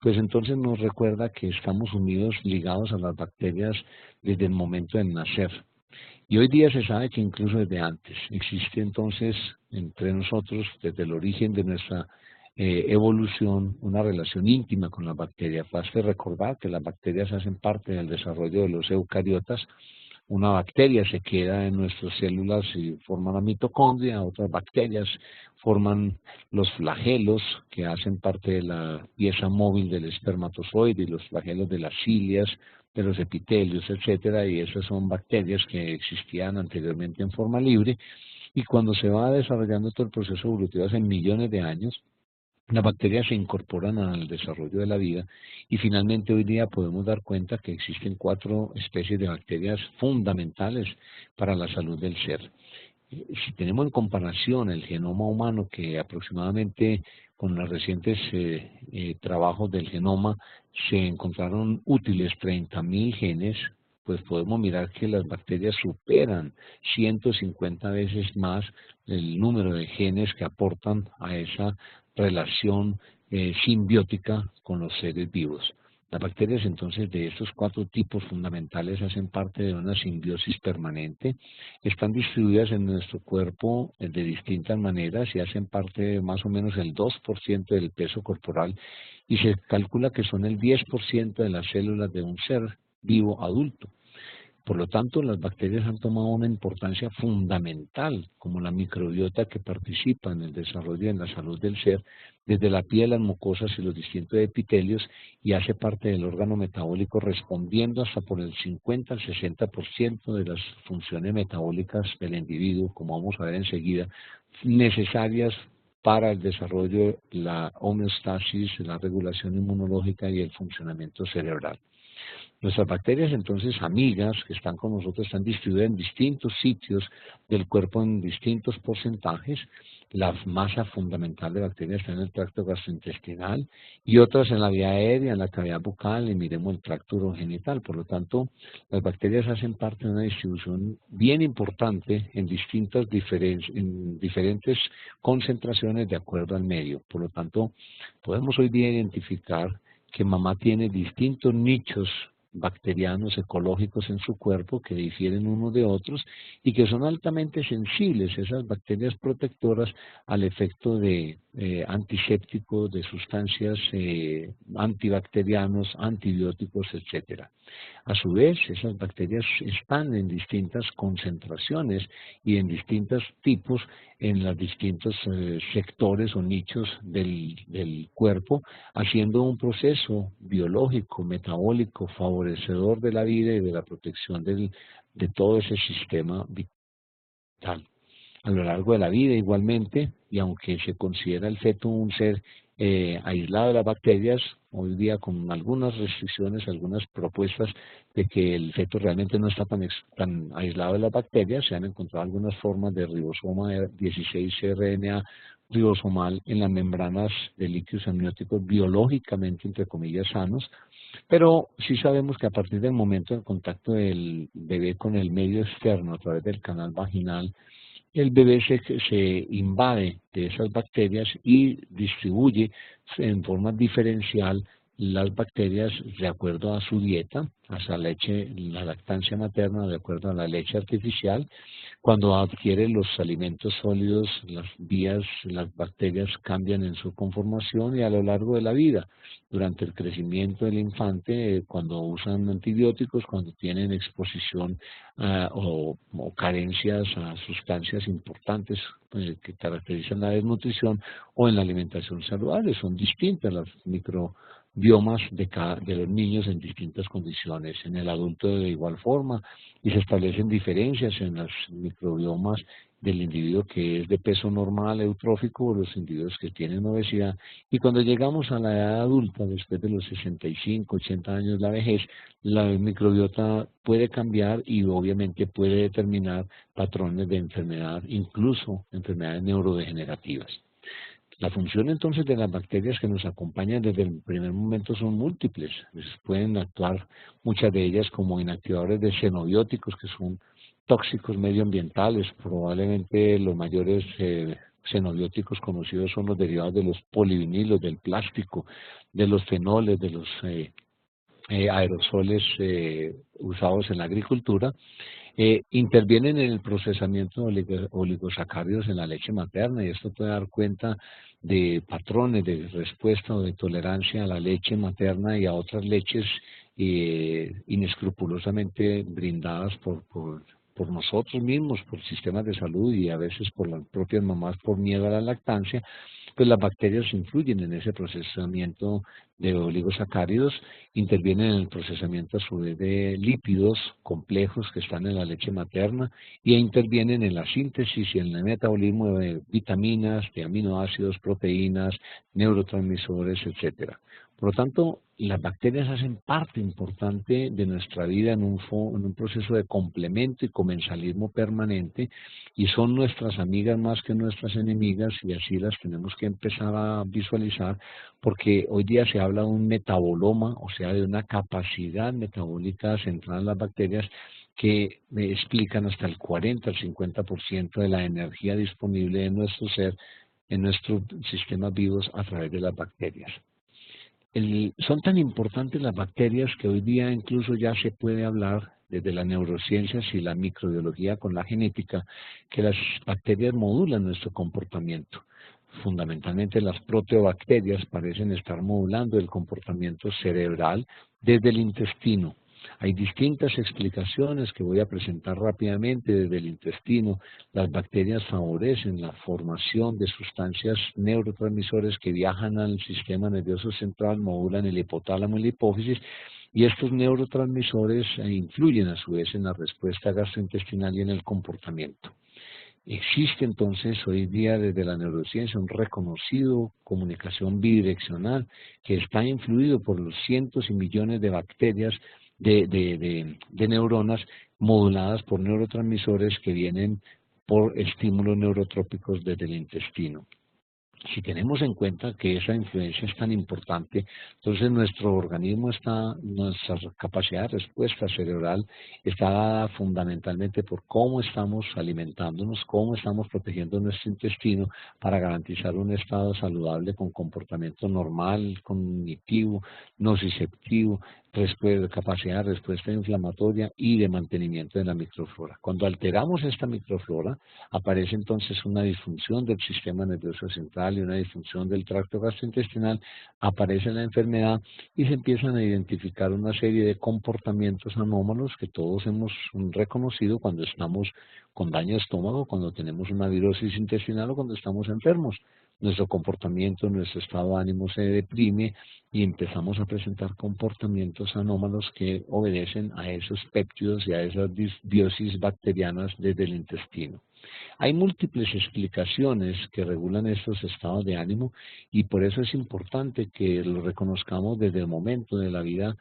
pues entonces nos recuerda que estamos unidos, ligados a las bacterias desde el momento del nacer. Y hoy día se sabe que incluso desde antes existe entonces entre nosotros, desde el origen de nuestra evolución, una relación íntima con las bacterias. Basta recordar que las bacterias hacen parte del desarrollo de los eucariotas. Una bacteria se queda en nuestras células y forma la mitocondria, otras bacterias forman los flagelos que hacen parte de la pieza móvil del espermatozoide y los flagelos de las cilias, de los epitelios, etcétera, y esas son bacterias que existían anteriormente en forma libre y cuando se va desarrollando todo el proceso evolutivo hace millones de años, las bacterias se incorporan al desarrollo de la vida y finalmente hoy día podemos dar cuenta que existen 4 especies de bacterias fundamentales para la salud del ser. Si tenemos en comparación el genoma humano, que aproximadamente con los recientes trabajos del genoma se encontraron útiles 30.000 genes, pues podemos mirar que las bacterias superan 150 veces más el número de genes que aportan a esa relación simbiótica con los seres vivos. Las bacterias entonces de estos 4 tipos fundamentales hacen parte de una simbiosis permanente, están distribuidas en nuestro cuerpo de distintas maneras y hacen parte de más o menos el 2% del peso corporal y se calcula que son el 10% de las células de un ser vivo adulto. Por lo tanto, las bacterias han tomado una importancia fundamental como la microbiota que participa en el desarrollo y en la salud del ser, desde la piel, las mucosas y los distintos epitelios, y hace parte del órgano metabólico, respondiendo hasta por el 50 al 60% de las funciones metabólicas del individuo, como vamos a ver enseguida, necesarias para el desarrollo, la homeostasis, la regulación inmunológica y el funcionamiento cerebral. Nuestras bacterias, entonces, amigas, que están con nosotros, están distribuidas en distintos sitios del cuerpo en distintos porcentajes. La masa fundamental de bacterias está en el tracto gastrointestinal y otras en la vía aérea, en la cavidad bucal y miremos el tracto urogenital. Por lo tanto, las bacterias hacen parte de una distribución bien importante en en diferentes concentraciones de acuerdo al medio. Por lo tanto, podemos hoy día identificar que mamá tiene distintos nichos bacterianos ecológicos en su cuerpo que difieren unos de otros y que son altamente sensibles, esas bacterias protectoras, al efecto de antisépticos, de sustancias antibacterianos, antibióticos, etcétera. A su vez, esas bacterias están en distintas concentraciones y en distintos tipos en los distintos sectores o nichos del cuerpo, haciendo un proceso biológico, metabólico, favorecedor de la vida y de la protección de todo ese sistema vital. A lo largo de la vida igualmente, y aunque se considera el feto un ser aislado de las bacterias, hoy día con algunas restricciones, algunas propuestas de que el feto realmente no está tan aislado de las bacterias, se han encontrado algunas formas de ribosoma 16 RNA ribosomal en las membranas de líquidos amnióticos biológicamente, entre comillas, sanos, pero sí sabemos que a partir del momento del contacto del bebé con el medio externo a través del canal vaginal, el bebé se invade de esas bacterias y distribuye en forma diferencial las bacterias de acuerdo a su dieta, a la lactancia materna, de acuerdo a la leche artificial. Cuando adquiere los alimentos sólidos, las bacterias cambian en su conformación y a lo largo de la vida. Durante el crecimiento del infante, cuando usan antibióticos, cuando tienen exposición o carencias a sustancias importantes que caracterizan la desnutrición, o en la alimentación saludable, son distintas las microbiomas de los niños en distintas condiciones. En el adulto de igual forma, y se establecen diferencias en los microbiomas del individuo que es de peso normal, eutrófico, o los individuos que tienen obesidad. Y cuando llegamos a la edad adulta, después de los 65, 80 años, la vejez, la microbiota puede cambiar y obviamente puede determinar patrones de enfermedad, incluso enfermedades neurodegenerativas. La función entonces de las bacterias que nos acompañan desde el primer momento son múltiples. Pueden actuar muchas de ellas como inactivadores de xenobióticos, que son tóxicos medioambientales. Probablemente los mayores xenobióticos conocidos son los derivados de los polivinilos, del plástico, de los fenoles, de los aerosoles usados en la agricultura. Intervienen en el procesamiento de oligosacáridos en la leche materna, y esto puede dar cuenta de patrones de respuesta o de tolerancia a la leche materna y a otras leches inescrupulosamente brindadas por nosotros mismos, por sistemas de salud y a veces por las propias mamás por miedo a la lactancia. Pues las bacterias influyen en ese procesamiento de oligosacáridos, intervienen en el procesamiento a su vez de lípidos complejos que están en la leche materna y intervienen en la síntesis y en el metabolismo de vitaminas, de aminoácidos, proteínas, neurotransmisores, etcétera. Por lo tanto, las bacterias hacen parte importante de nuestra vida en un proceso de complemento y comensalismo permanente, y son nuestras amigas más que nuestras enemigas, y así las tenemos que empezar a visualizar, porque hoy día se habla de un metaboloma, o sea, de una capacidad metabólica centrada en las bacterias que explican hasta el 40 al 50% de la energía disponible en nuestro ser, en nuestros sistemas vivos a través de las bacterias. Son tan importantes las bacterias que hoy día incluso ya se puede hablar desde las neurociencias y la microbiología con la genética, que las bacterias modulan nuestro comportamiento. Fundamentalmente las proteobacterias parecen estar modulando el comportamiento cerebral desde el intestino. Hay distintas explicaciones que voy a presentar rápidamente desde el intestino. Las bacterias favorecen la formación de sustancias neurotransmisores que viajan al sistema nervioso central, modulan el hipotálamo y la hipófisis, y estos neurotransmisores influyen a su vez en la respuesta gastrointestinal y en el comportamiento. Existe entonces hoy día desde la neurociencia un reconocido comunicación bidireccional que está influido por los cientos y millones de bacterias de neuronas moduladas por neurotransmisores que vienen por estímulos neurotrópicos desde el intestino. Si tenemos en cuenta que esa influencia es tan importante, entonces nuestro organismo nuestra capacidad de respuesta cerebral está dada fundamentalmente por cómo estamos alimentándonos, cómo estamos protegiendo nuestro intestino para garantizar un estado saludable con comportamiento normal, cognitivo, nociceptivo, capacidad de respuesta inflamatoria y de mantenimiento de la microflora. Cuando alteramos esta microflora, aparece entonces una disfunción del sistema nervioso central y una disfunción del tracto gastrointestinal, aparece la enfermedad y se empiezan a identificar una serie de comportamientos anómalos que todos hemos reconocido cuando estamos con daño de estómago, cuando tenemos una virosis intestinal o cuando estamos enfermos. Nuestro comportamiento, nuestro estado de ánimo se deprime y empezamos a presentar comportamientos anómalos que obedecen a esos péptidos y a esas disbiosis bacterianas desde el intestino. Hay múltiples explicaciones que regulan estos estados de ánimo y por eso es importante que lo reconozcamos desde el momento de la vida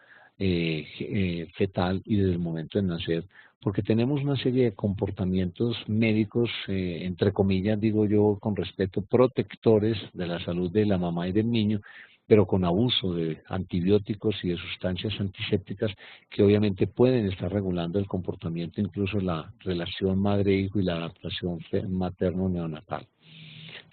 fetal y desde el momento de nacer, porque tenemos una serie de comportamientos médicos, entre comillas digo yo con respeto, protectores de la salud de la mamá y del niño, pero con abuso de antibióticos y de sustancias antisépticas que obviamente pueden estar regulando el comportamiento, incluso la relación madre-hijo y la adaptación materno-neonatal.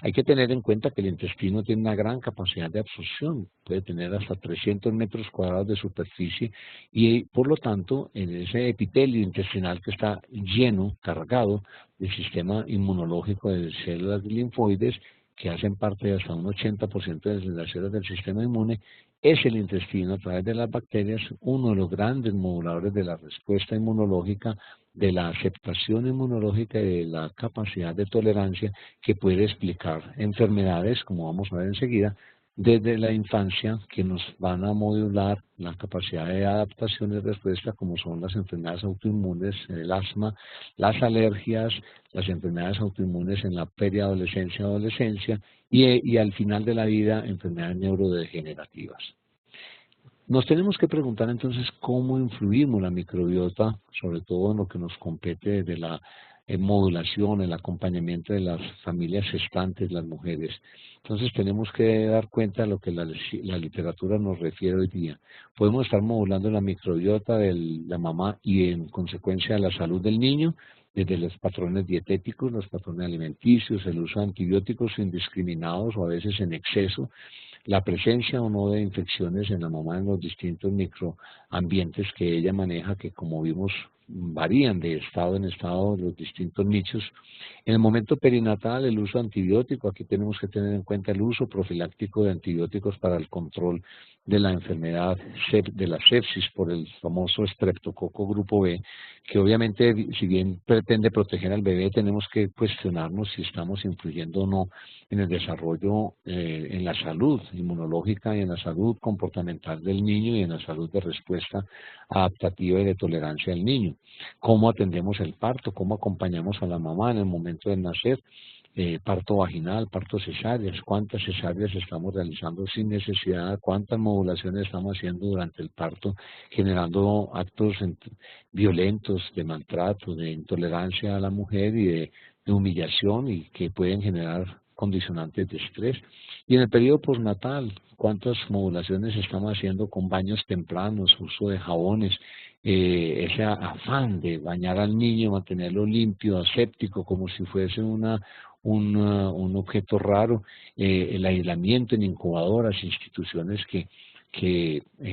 Hay que tener en cuenta que el intestino tiene una gran capacidad de absorción, puede tener hasta 300 metros cuadrados de superficie y por lo tanto en ese epitelio intestinal que está lleno, cargado del sistema inmunológico de células linfoides que hacen parte de hasta un 80% de las células del sistema inmune, es el intestino a través de las bacterias uno de los grandes moduladores de la respuesta inmunológica, de la aceptación inmunológica y de la capacidad de tolerancia que puede explicar enfermedades, como vamos a ver enseguida, desde la infancia que nos van a modular la capacidad de adaptación y respuesta, como son las enfermedades autoinmunes, el asma, las alergias, las enfermedades autoinmunes en la preadolescencia y adolescencia y al final de la vida enfermedades neurodegenerativas. Nos tenemos que preguntar entonces cómo influimos la microbiota, sobre todo en lo que nos compete de la modulación, el acompañamiento de las familias gestantes, las mujeres. Entonces tenemos que dar cuenta de lo que la literatura nos refiere hoy día. Podemos estar modulando la microbiota de la mamá y en consecuencia la salud del niño, desde los patrones dietéticos, los patrones alimenticios, el uso de antibióticos indiscriminados o a veces en exceso, la presencia o no de infecciones en la mamá en los distintos microambientes que ella maneja, que como vimos varían de estado en estado los distintos nichos. En el momento perinatal, el uso de antibiótico, aquí tenemos que tener en cuenta el uso profiláctico de antibióticos para el control de la enfermedad de la sepsis por el famoso estreptococo grupo B, que obviamente si bien pretende proteger al bebé, tenemos que cuestionarnos si estamos influyendo o no en el desarrollo, en la salud inmunológica y en la salud comportamental del niño y en la salud de respuesta adaptativa y de tolerancia del niño. Cómo atendemos el parto, cómo acompañamos a la mamá en el momento de nacer, parto vaginal, parto cesáreas, cuántas cesáreas estamos realizando sin necesidad, cuántas modulaciones estamos haciendo durante el parto, generando actos violentos de maltrato, de intolerancia a la mujer y de humillación y que pueden generar condicionantes de estrés. Y en el periodo postnatal, cuántas modulaciones estamos haciendo con baños tempranos, uso de jabones, ese afán de bañar al niño, mantenerlo limpio, aséptico, como si fuese un objeto raro, el aislamiento en incubadoras, instituciones que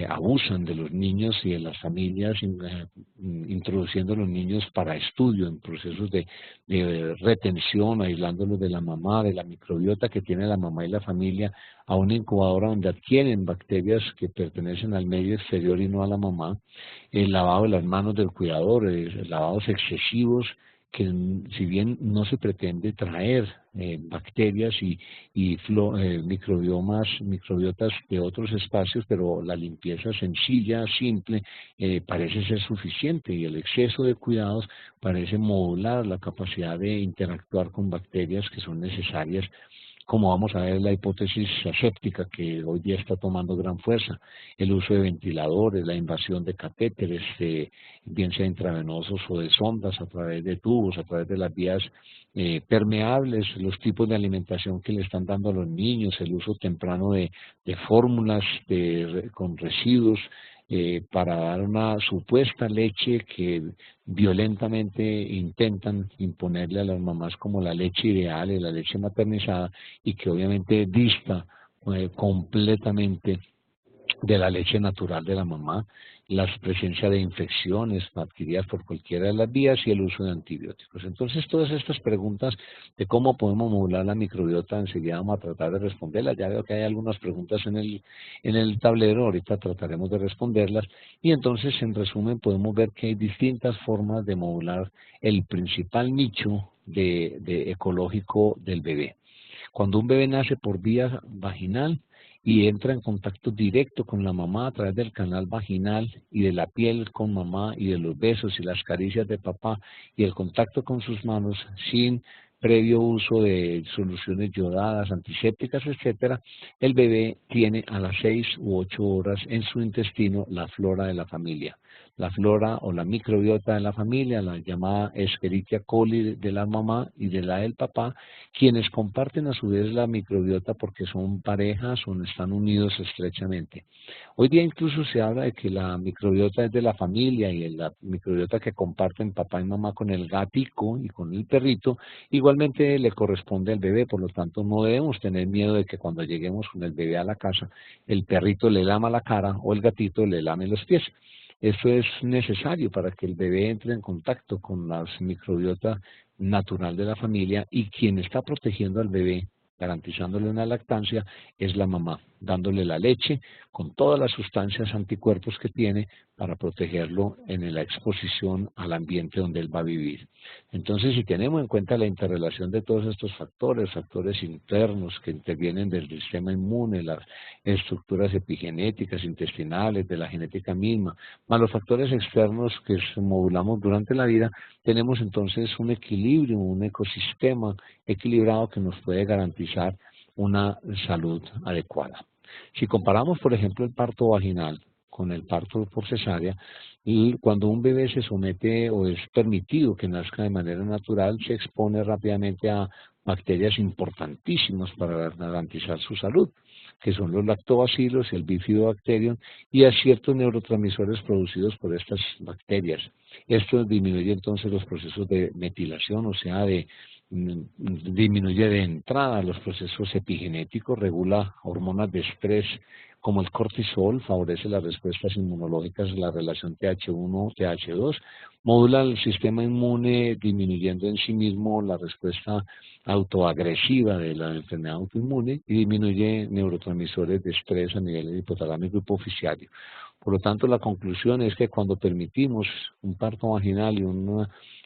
abusan de los niños y de las familias, introduciendo a los niños para estudio en procesos de retención, aislándolos de la mamá, de la microbiota que tiene la mamá y la familia, a una incubadora donde adquieren bacterias que pertenecen al medio exterior y no a la mamá, el lavado de las manos del cuidador, lavados excesivos que si bien no se pretende traer bacterias y microbiotas de otros espacios, pero la limpieza sencilla, simple, parece ser suficiente y el exceso de cuidados parece modular la capacidad de interactuar con bacterias que son necesarias, como vamos a ver la hipótesis aséptica que hoy día está tomando gran fuerza, el uso de ventiladores, la invasión de catéteres, bien sea intravenosos o de sondas a través de tubos, a través de las vías permeables, los tipos de alimentación que le están dando a los niños, el uso temprano de fórmulas con residuos, para dar una supuesta leche que violentamente intentan imponerle a las mamás como la leche ideal y la leche maternizada, y que obviamente dista completamente de la leche natural de la mamá, la presencia de infecciones adquiridas por cualquiera de las vías y el uso de antibióticos. Entonces, todas estas preguntas de cómo podemos modular la microbiota, enseguida vamos a tratar de responderlas. Ya veo que hay algunas preguntas en el tablero, ahorita trataremos de responderlas. Y entonces, en resumen, podemos ver que hay distintas formas de modular el principal nicho de ecológico del bebé. Cuando un bebé nace por vía vaginal y entra en contacto directo con la mamá a través del canal vaginal y de la piel con mamá y de los besos y las caricias de papá y el contacto con sus manos sin previo uso de soluciones yodadas, antisépticas, etcétera, el bebé tiene a las 6 u 8 horas en su intestino la flora de la familia. La flora o la microbiota de la familia, la llamada Escherichia coli de la mamá y de la del papá, quienes comparten a su vez la microbiota porque son parejas o están unidos estrechamente. Hoy día incluso se habla de que la microbiota es de la familia y la microbiota que comparten papá y mamá con el gatico y con el perrito, igualmente le corresponde al bebé, por lo tanto no debemos tener miedo de que cuando lleguemos con el bebé a la casa, el perrito le lama la cara o el gatito le lame los pies. Eso es necesario para que el bebé entre en contacto con la microbiota natural de la familia, y quien está protegiendo al bebé, garantizándole una lactancia, es la mamá, dándole la leche con todas las sustancias anticuerpos que tiene para protegerlo en la exposición al ambiente donde él va a vivir. Entonces, si tenemos en cuenta la interrelación de todos estos factores, factores internos que intervienen del sistema inmune, las estructuras epigenéticas, intestinales, de la genética misma, más los factores externos que modulamos durante la vida, tenemos entonces un equilibrio, un ecosistema equilibrado que nos puede garantizar una salud adecuada. Si comparamos, por ejemplo, el parto vaginal con el parto por cesárea, y cuando un bebé se somete o es permitido que nazca de manera natural, se expone rápidamente a bacterias importantísimas para garantizar su salud, que son los lactobacilos, el bifidobacterium y a ciertos neurotransmisores producidos por estas bacterias. Esto disminuye entonces los procesos de metilación, o sea, disminuye de entrada los procesos epigenéticos, regula hormonas de estrés como el cortisol, favorece las respuestas inmunológicas de la relación TH1-TH2, modula el sistema inmune disminuyendo en sí mismo la respuesta autoagresiva de la enfermedad autoinmune y disminuye neurotransmisores de estrés a nivel hipotalámico hipoficiario. Por lo tanto, la conclusión es que cuando permitimos un parto vaginal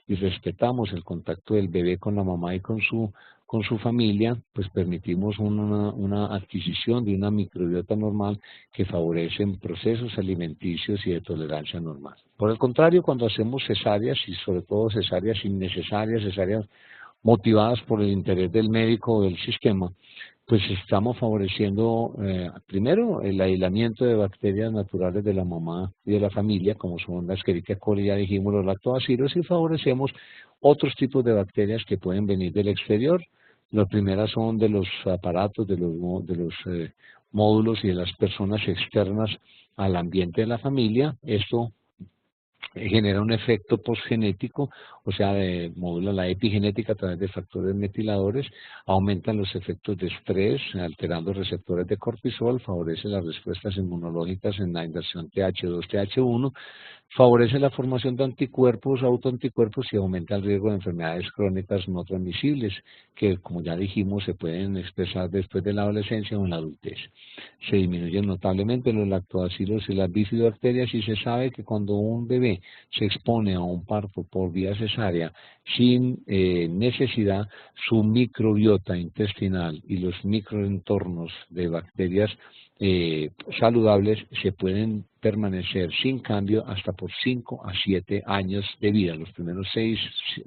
y respetamos el contacto del bebé con la mamá y con su familia, pues permitimos una adquisición de una microbiota normal que favorece procesos alimenticios y de tolerancia normal. Por el contrario, cuando hacemos cesáreas, y sobre todo cesáreas innecesarias, cesáreas motivadas por el interés del médico o del sistema, pues estamos favoreciendo primero el aislamiento de bacterias naturales de la mamá y de la familia, como son la Escherichia coli, ya dijimos, los lactobacilos, y favorecemos otros tipos de bacterias que pueden venir del exterior. Las primeras son de los aparatos, de los módulos y de las personas externas al ambiente de la familia. Esto genera un efecto posgenético, o sea, modula la epigenética a través de factores metiladores, aumentan los efectos de estrés, alterando receptores de cortisol, favorece las respuestas inmunológicas en la inversión TH2-TH1, favorece la formación de anticuerpos, autoanticuerpos, y aumenta el riesgo de enfermedades crónicas no transmisibles, que, como ya dijimos, se pueden expresar después de la adolescencia o en la adultez. Se disminuyen notablemente los lactobacilos y las bifidobacterias, y se sabe que cuando un bebé se expone a un parto por vía cesárea, cesárea sin necesidad, su microbiota intestinal y los microentornos de bacterias saludables se pueden permanecer sin cambio hasta por 5 a 7 años de vida, los primeros 6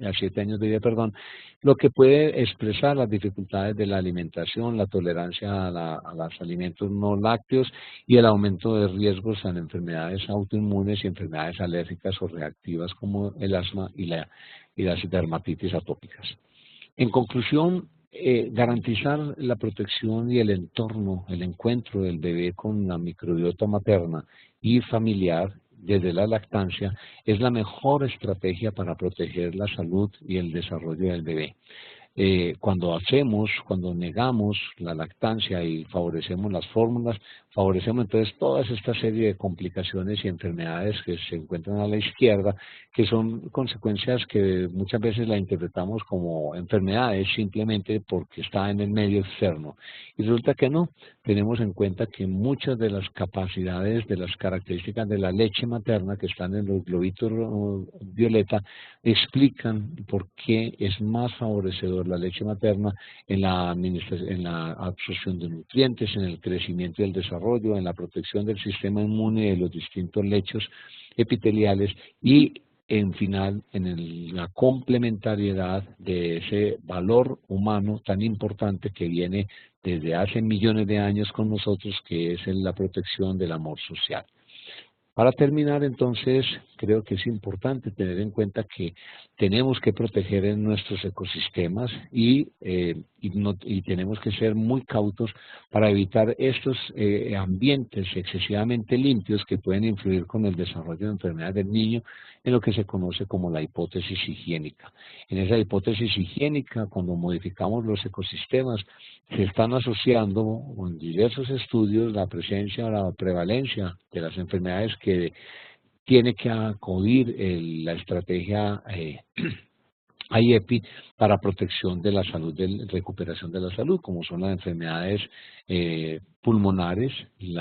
a 7 años de vida, perdón, lo que puede expresar las dificultades de la alimentación, la tolerancia a los alimentos no lácteos y el aumento de riesgos en enfermedades autoinmunes y enfermedades alérgicas o reactivas como el asma y las dermatitis atópicas. En conclusión, garantizar la protección y el entorno, el encuentro del bebé con la microbiota materna y familiar desde la lactancia es la mejor estrategia para proteger la salud y el desarrollo del bebé. Cuando negamos la lactancia y favorecemos las fórmulas, favorecemos entonces toda esta serie de complicaciones y enfermedades que se encuentran a la izquierda, que son consecuencias que muchas veces la interpretamos como enfermedades simplemente porque está en el medio externo. Y resulta que no, tenemos en cuenta que muchas de las capacidades, de las características de la leche materna que están en los globitos violeta, explican por qué es más favorecedor la leche materna en la absorción de nutrientes, en el crecimiento y el desarrollo, en la protección del sistema inmune de los distintos lechos epiteliales y en final en la complementariedad de ese valor humano tan importante que viene desde hace millones de años con nosotros, que es la protección del amor social. Para terminar, entonces, creo que es importante tener en cuenta que tenemos que proteger en nuestros ecosistemas y tenemos que ser muy cautos para evitar estos ambientes excesivamente limpios que pueden influir con el desarrollo de enfermedades del niño en lo que se conoce como la hipótesis higiénica. En esa hipótesis higiénica, cuando modificamos los ecosistemas, se están asociando en diversos estudios la presencia o la prevalencia de las enfermedades que tiene que acudir la estrategia IEPI para protección de la salud, de recuperación de la salud, como son las enfermedades pulmonares, el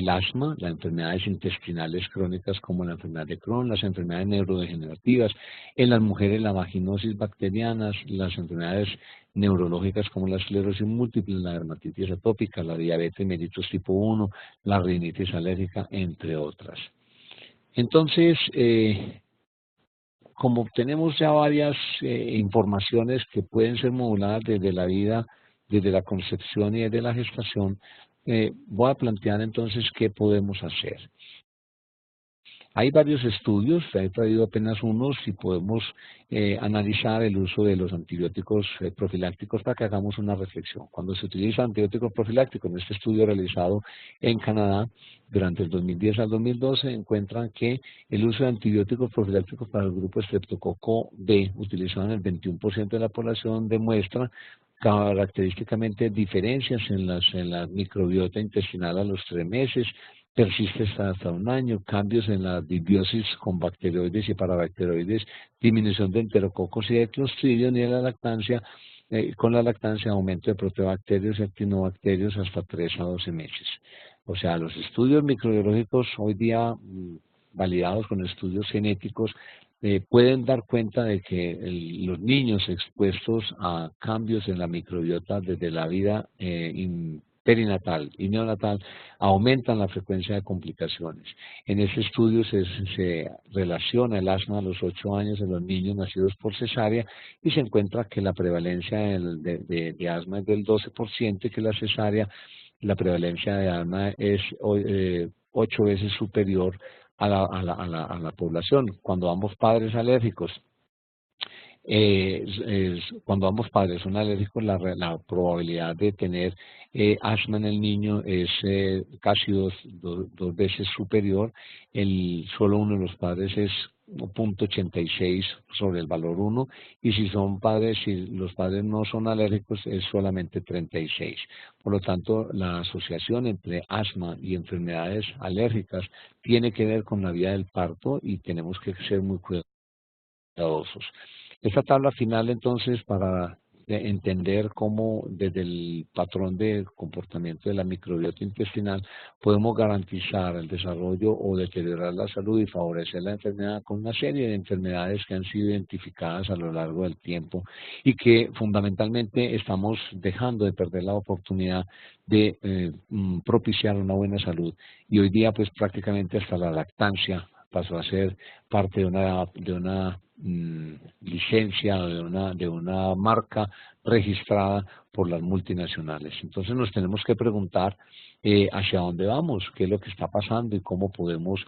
asma, las enfermedades intestinales crónicas como la enfermedad de Crohn, las enfermedades neurodegenerativas, en las mujeres la vaginosis bacteriana, las enfermedades neurológicas como la esclerosis múltiple, la dermatitis atópica, la diabetes mellitus tipo 1, la rinitis alérgica, entre otras. Entonces, como tenemos ya varias informaciones que pueden ser moduladas desde la vida, desde la concepción y desde la gestación, voy a plantear entonces qué podemos hacer. Hay varios estudios, he traído apenas unos y podemos analizar el uso de los antibióticos profilácticos para que hagamos una reflexión. Cuando se utiliza antibióticos profilácticos, en este estudio realizado en Canadá durante el 2010 al 2012, encuentran que el uso de antibióticos profilácticos para el grupo estreptococo B, utilizado en el 21% de la población, demuestra característicamente diferencias en la microbiota intestinal a los 3 meses, persiste hasta 1 año, cambios en la disbiosis con bacteroides y parabacteroides, disminución de enterococos y de clostridium, y en la lactancia, con la lactancia aumento de proteobacterios y actinobacterios hasta 3 a 12 meses. O sea, los estudios microbiológicos hoy día validados con estudios genéticos pueden dar cuenta de que los niños expuestos a cambios en la microbiota desde la vida perinatal y neonatal aumentan la frecuencia de complicaciones. En este estudio se relaciona el asma a los 8 años en los niños nacidos por cesárea y se encuentra que la prevalencia de asma es del 12% y que la cesárea, la prevalencia de asma es 8 veces superior a la población. Cuando ambos padres alérgicos cuando ambos padres son alérgicos, la probabilidad de tener asma en el niño es casi dos veces superior. Solo uno de los padres es 0.86 sobre el valor 1, y si los padres no son alérgicos es solamente 36. Por lo tanto, la asociación entre asma y enfermedades alérgicas tiene que ver con la vía del parto y tenemos que ser muy cuidadosos. Esta tabla final, entonces, para entender cómo desde el patrón de comportamiento de la microbiota intestinal podemos garantizar el desarrollo o deteriorar la salud y favorecer la enfermedad con una serie de enfermedades que han sido identificadas a lo largo del tiempo y que fundamentalmente estamos dejando de perder la oportunidad de propiciar una buena salud. Y hoy día pues prácticamente hasta la lactancia pasó a ser parte de una licencia o de una marca registrada por las multinacionales. Entonces nos tenemos que preguntar hacia dónde vamos, qué es lo que está pasando y cómo podemos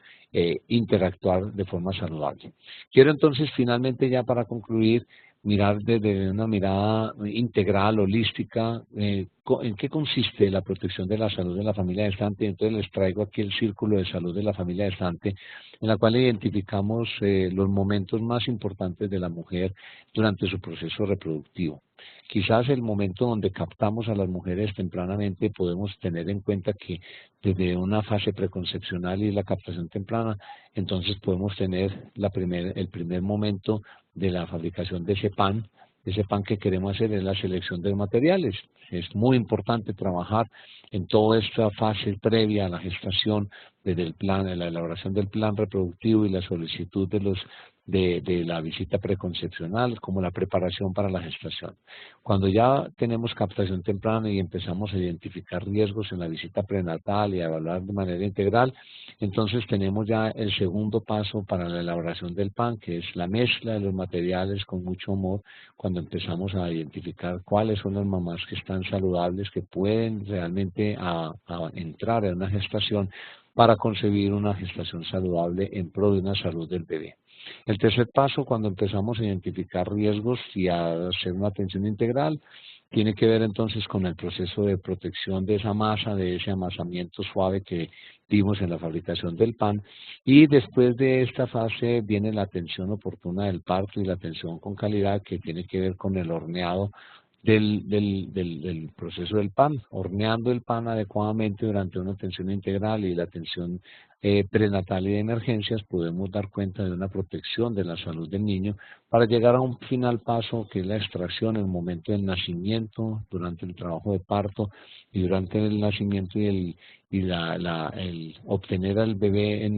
interactuar de forma saludable. Quiero entonces finalmente ya para concluir mirar desde una mirada integral, holística, en qué consiste la protección de la salud de la familia gestante. Entonces les traigo aquí el círculo de salud de la familia gestante, en la cual identificamos los momentos más importantes de la mujer durante su proceso reproductivo. Quizás el momento donde captamos a las mujeres tempranamente podemos tener en cuenta que desde una fase preconcepcional y la captación temprana, entonces podemos tener el primer momento de la fabricación de ese pan que queremos hacer es la selección de materiales. Es muy importante trabajar en toda esta fase previa a la gestación, desde el plan, la elaboración del plan reproductivo y la solicitud de la visita preconcepcional, como la preparación para la gestación. Cuando ya tenemos captación temprana y empezamos a identificar riesgos en la visita prenatal y a evaluar de manera integral, entonces tenemos ya el segundo paso para la elaboración del pan, que es la mezcla de los materiales con mucho amor, cuando empezamos a identificar cuáles son las mamás que están saludables, que pueden realmente a entrar en una gestación para concebir una gestación saludable en pro de una salud del bebé. El tercer paso, cuando empezamos a identificar riesgos y a hacer una atención integral, tiene que ver entonces con el proceso de protección de esa masa, de ese amasamiento suave que vimos en la fabricación del pan. Y después de esta fase viene la atención oportuna del parto y la atención con calidad, que tiene que ver con el horneado del proceso del pan, horneando el pan adecuadamente durante una atención integral y la atención prenatal y de emergencias. Podemos dar cuenta de una protección de la salud del niño para llegar a un final paso que es la extracción en el momento del nacimiento, durante el trabajo de parto y durante el nacimiento y el obtener al bebé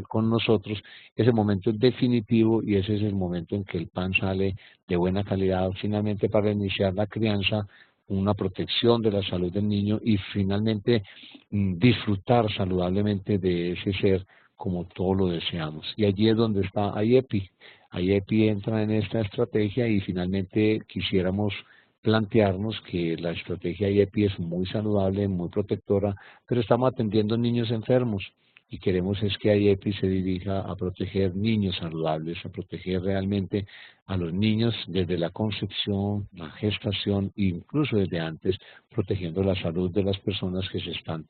con nosotros. Ese momento es definitivo y ese es el momento en que el pan sale de buena calidad, finalmente para iniciar la crianza, una protección de la salud del niño y finalmente disfrutar saludablemente de ese ser como todos lo deseamos. Y allí es donde está IEPI. IEPI entra en esta estrategia y finalmente quisiéramos plantearnos que la estrategia IEPI es muy saludable, muy protectora, pero estamos atendiendo niños enfermos y queremos es que IEPI se dirija a proteger niños saludables, a proteger realmente a los niños desde la concepción, la gestación e incluso desde antes, protegiendo la salud de las personas que se están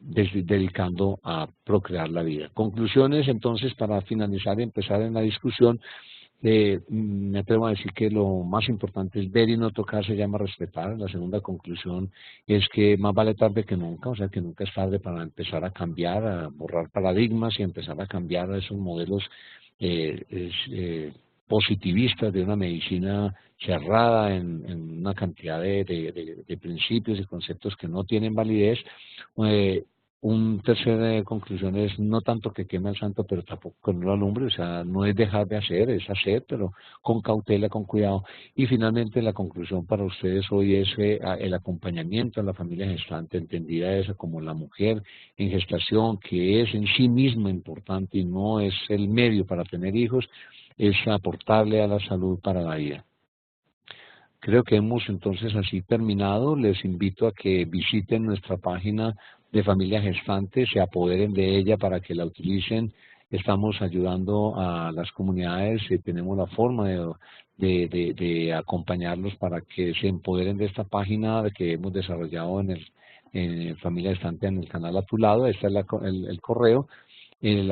dedicando a procrear la vida. Conclusiones entonces para finalizar y empezar en la discusión. Me atrevo a decir que lo más importante es ver y no tocar, se llama respetar. La segunda conclusión es que más vale tarde que nunca, o sea que nunca es tarde para empezar a cambiar, a borrar paradigmas y empezar a cambiar a esos modelos positivistas de una medicina cerrada en una cantidad de principios y conceptos que no tienen validez. Un tercer conclusión es no tanto que queme al santo, pero tampoco que no lo alumbre, o sea, no es dejar de hacer, es hacer, pero con cautela, con cuidado. Y finalmente la conclusión para ustedes hoy es el acompañamiento a la familia gestante, entendida esa como la mujer en gestación, que es en sí misma importante y no es el medio para tener hijos, es aportarle a la salud para la vida. Creo que hemos entonces así terminado. Les invito a que visiten nuestra página de familia gestante, se apoderen de ella para que la utilicen. Estamos ayudando a las comunidades y tenemos la forma de acompañarlos para que se empoderen de esta página que hemos desarrollado en Familia Gestante en el canal a tu lado. Este es el correo. El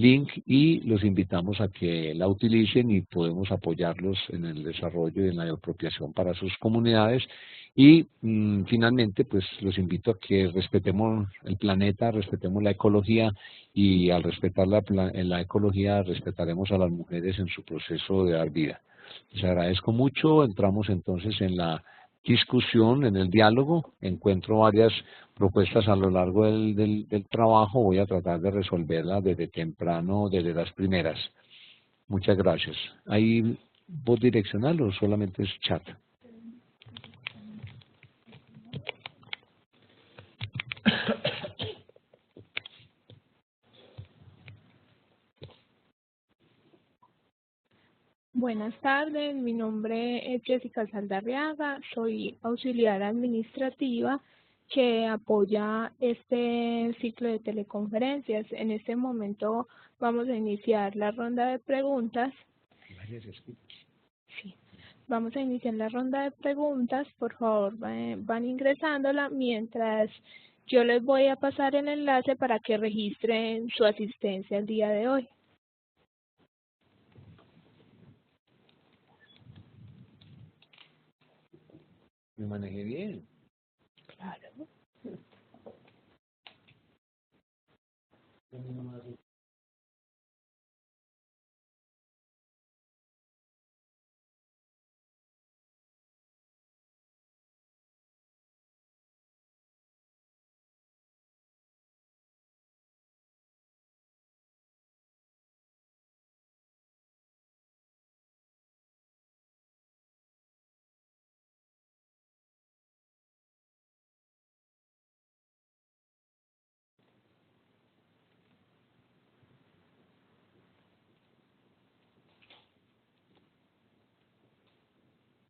link y los invitamos a que la utilicen y podemos apoyarlos en el desarrollo y en la apropiación para sus comunidades. Y finalmente, pues los invito a que respetemos el planeta, respetemos la ecología y al respetar la ecología respetaremos a las mujeres en su proceso de dar vida. Les agradezco mucho. Entramos entonces en la discusión, en el diálogo. Encuentro varias propuestas a lo largo del trabajo. Voy a tratar de resolverlas desde temprano, desde las primeras. Muchas gracias. ¿Hay voz direccional o solamente es chat? Buenas tardes, mi nombre es Jessica Saldarriaga, soy auxiliar administrativa que apoya este ciclo de teleconferencias. En este momento vamos a iniciar la ronda de preguntas. Sí, vamos a iniciar la ronda de preguntas. Por favor, van ingresándola mientras yo les voy a pasar el enlace para que registren su asistencia el día de hoy. Me manejé bien. Claro.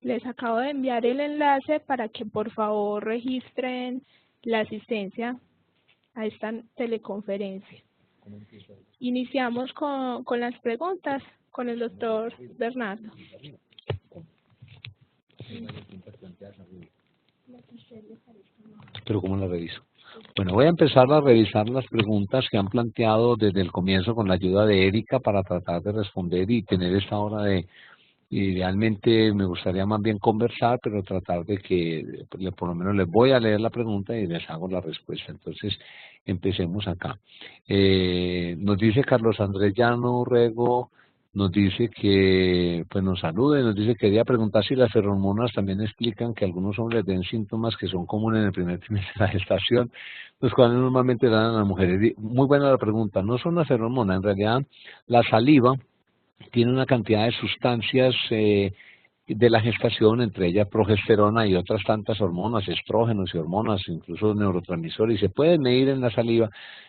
Les acabo de enviar el enlace para que por favor registren la asistencia a esta teleconferencia. Iniciamos con las preguntas con el doctor Bernardo. Pero ¿cómo la reviso? Bueno, voy a empezar a revisar las preguntas que han planteado desde el comienzo con la ayuda de Erika para tratar de responder y tener esta hora de... Idealmente me gustaría más bien conversar, pero tratar de que por lo menos les voy a leer la pregunta y les hago la respuesta. Entonces, empecemos acá. Nos dice Carlos Andrés Llano Rego, nos dice que, pues nos saluda y nos dice que quería preguntar si las feromonas también explican que algunos hombres den síntomas que son comunes en el primer trimestre de la gestación, los cuales normalmente dan a las mujeres. Muy buena la pregunta, no son las feromonas, en realidad la saliva tiene una cantidad de sustancias de la gestación, entre ellas progesterona y otras tantas hormonas, estrógenos y hormonas, incluso neurotransmisores, y se pueden medir en la saliva,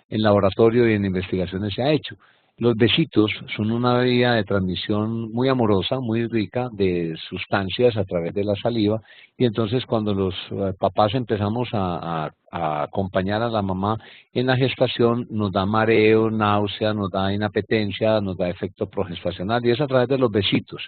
en laboratorio y en investigaciones se ha hecho. Los besitos son una vía de transmisión muy amorosa, muy rica de sustancias a través de la saliva, y entonces cuando los papás empezamos a acompañar a la mamá en la gestación, nos da mareo, náusea, nos da inapetencia, nos da efecto progestacional, y es a través de los besitos.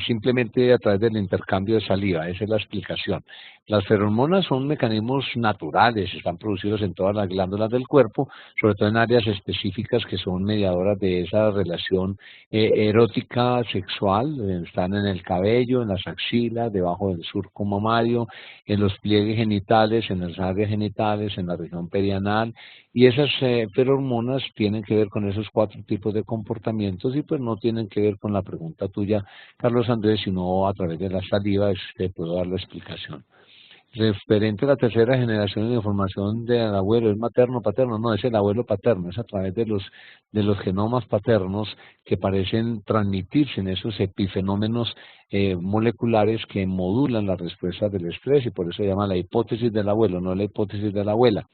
Simplemente a través del intercambio de saliva, esa es la explicación. Las feromonas son mecanismos naturales, están producidos en todas las glándulas del cuerpo, sobre todo en áreas específicas que son mediadoras de esa relación erótica sexual, están en el cabello, en las axilas, debajo del surco mamario, en los pliegues genitales, en las áreas genitales, en la región perianal, y esas feromonas tienen que ver con esos 4 tipos de comportamientos y pues no tienen que ver con la pregunta tuya, Carlos Andrés, sino a través de la saliva puedo dar la explicación. Referente a la tercera generación de información del abuelo, ¿es materno o paterno? No, es el abuelo paterno, es a través de los genomas paternos que parecen transmitirse en esos epifenómenos moleculares que modulan la respuesta del estrés y por eso se llama la hipótesis del abuelo, no la hipótesis de la abuela.